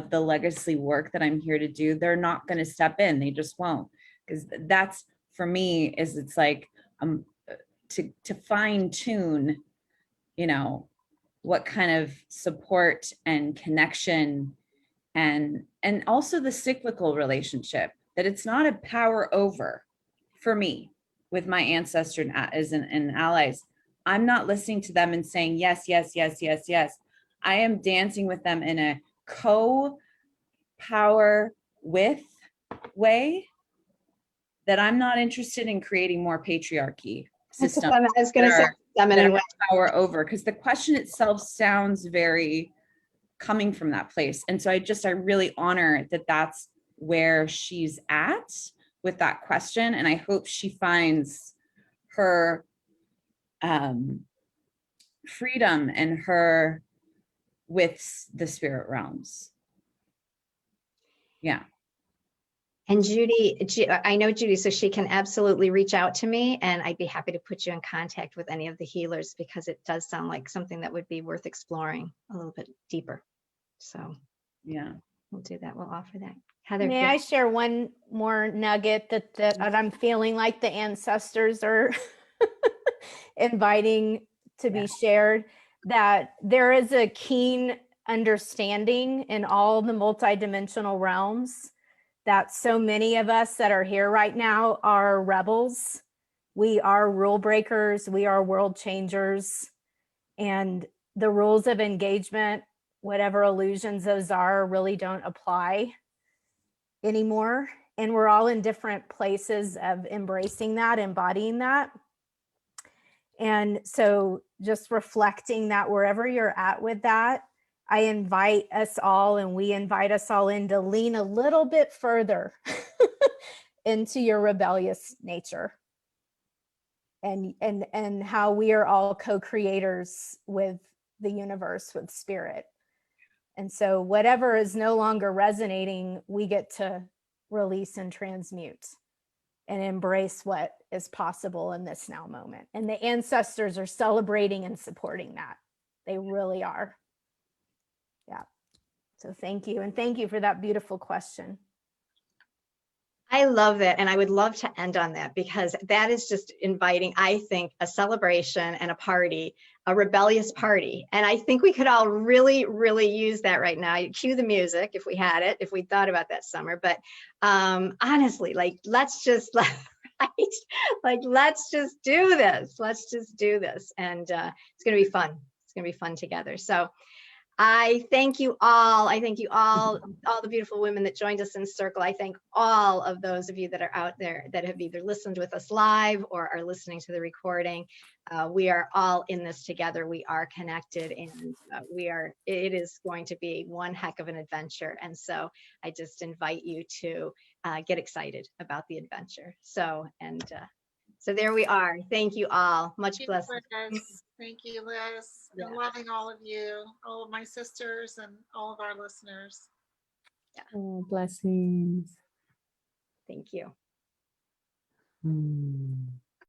the legacy work that I'm here to do, they're not going to step in. They just won't. Because that's, for me, is it's like to fine tune, what kind of support and connection and also the cyclical relationship, that it's not a power over for me with my ancestor and allies. I'm not listening to them and saying yes, yes, yes, yes, yes. I am dancing with them in a co-power with way that I'm not interested in creating more patriarchy systems. I was going to say feminine way. Power over, because the question itself sounds very coming from that place. And so I really honor that that's where she's at with that question. And I hope she finds her freedom and her with the spirit realms. Yeah. And Judy, I know Judy, so she can absolutely reach out to me, and I'd be happy to put you in contact with any of the healers, because it does sound like something that would be worth exploring a little bit deeper. So yeah, we'll do that. We'll offer that. Heather, may I share one more nugget that I'm feeling like the ancestors are inviting to be shared, that there is a keen understanding in all the multidimensional realms that so many of us that are here right now are rebels. We are rule breakers. We are world changers. And the rules of engagement, whatever illusions those are, really don't apply anymore. And we're all in different places of embracing that, embodying that. And so just reflecting that wherever you're at with that, I invite us all, and we invite us all in to lean a little bit further into your rebellious nature, and how we are all co-creators with the universe, with spirit. And so whatever is no longer resonating, we get to release and transmute and embrace what is possible in this now moment. And the ancestors are celebrating and supporting that. They really are. Yeah. So thank you. And thank you for that beautiful question. I love that. And I would love to end on that, because that is just inviting, I think, a celebration and a party, a rebellious party. And I think we could all really, really use that right now. You cue the music if we had it, if we thought about that summer. But honestly, like, let's just, right? Like, let's just do this. Let's just do this. And it's going to be fun. It's going to be fun together. So I thank you all. I thank you all the beautiful women that joined us in Circle. I thank all of those of you that are out there that have either listened with us live or are listening to the recording. We are all in this together. We are connected, and it is going to be one heck of an adventure. And so I just invite you to get excited about the adventure. So there we are. Thank you all. Much blessings. Thank you, Liz. Yeah. And loving all of you, all of my sisters and all of our listeners. Oh, blessings. Thank you. Mm.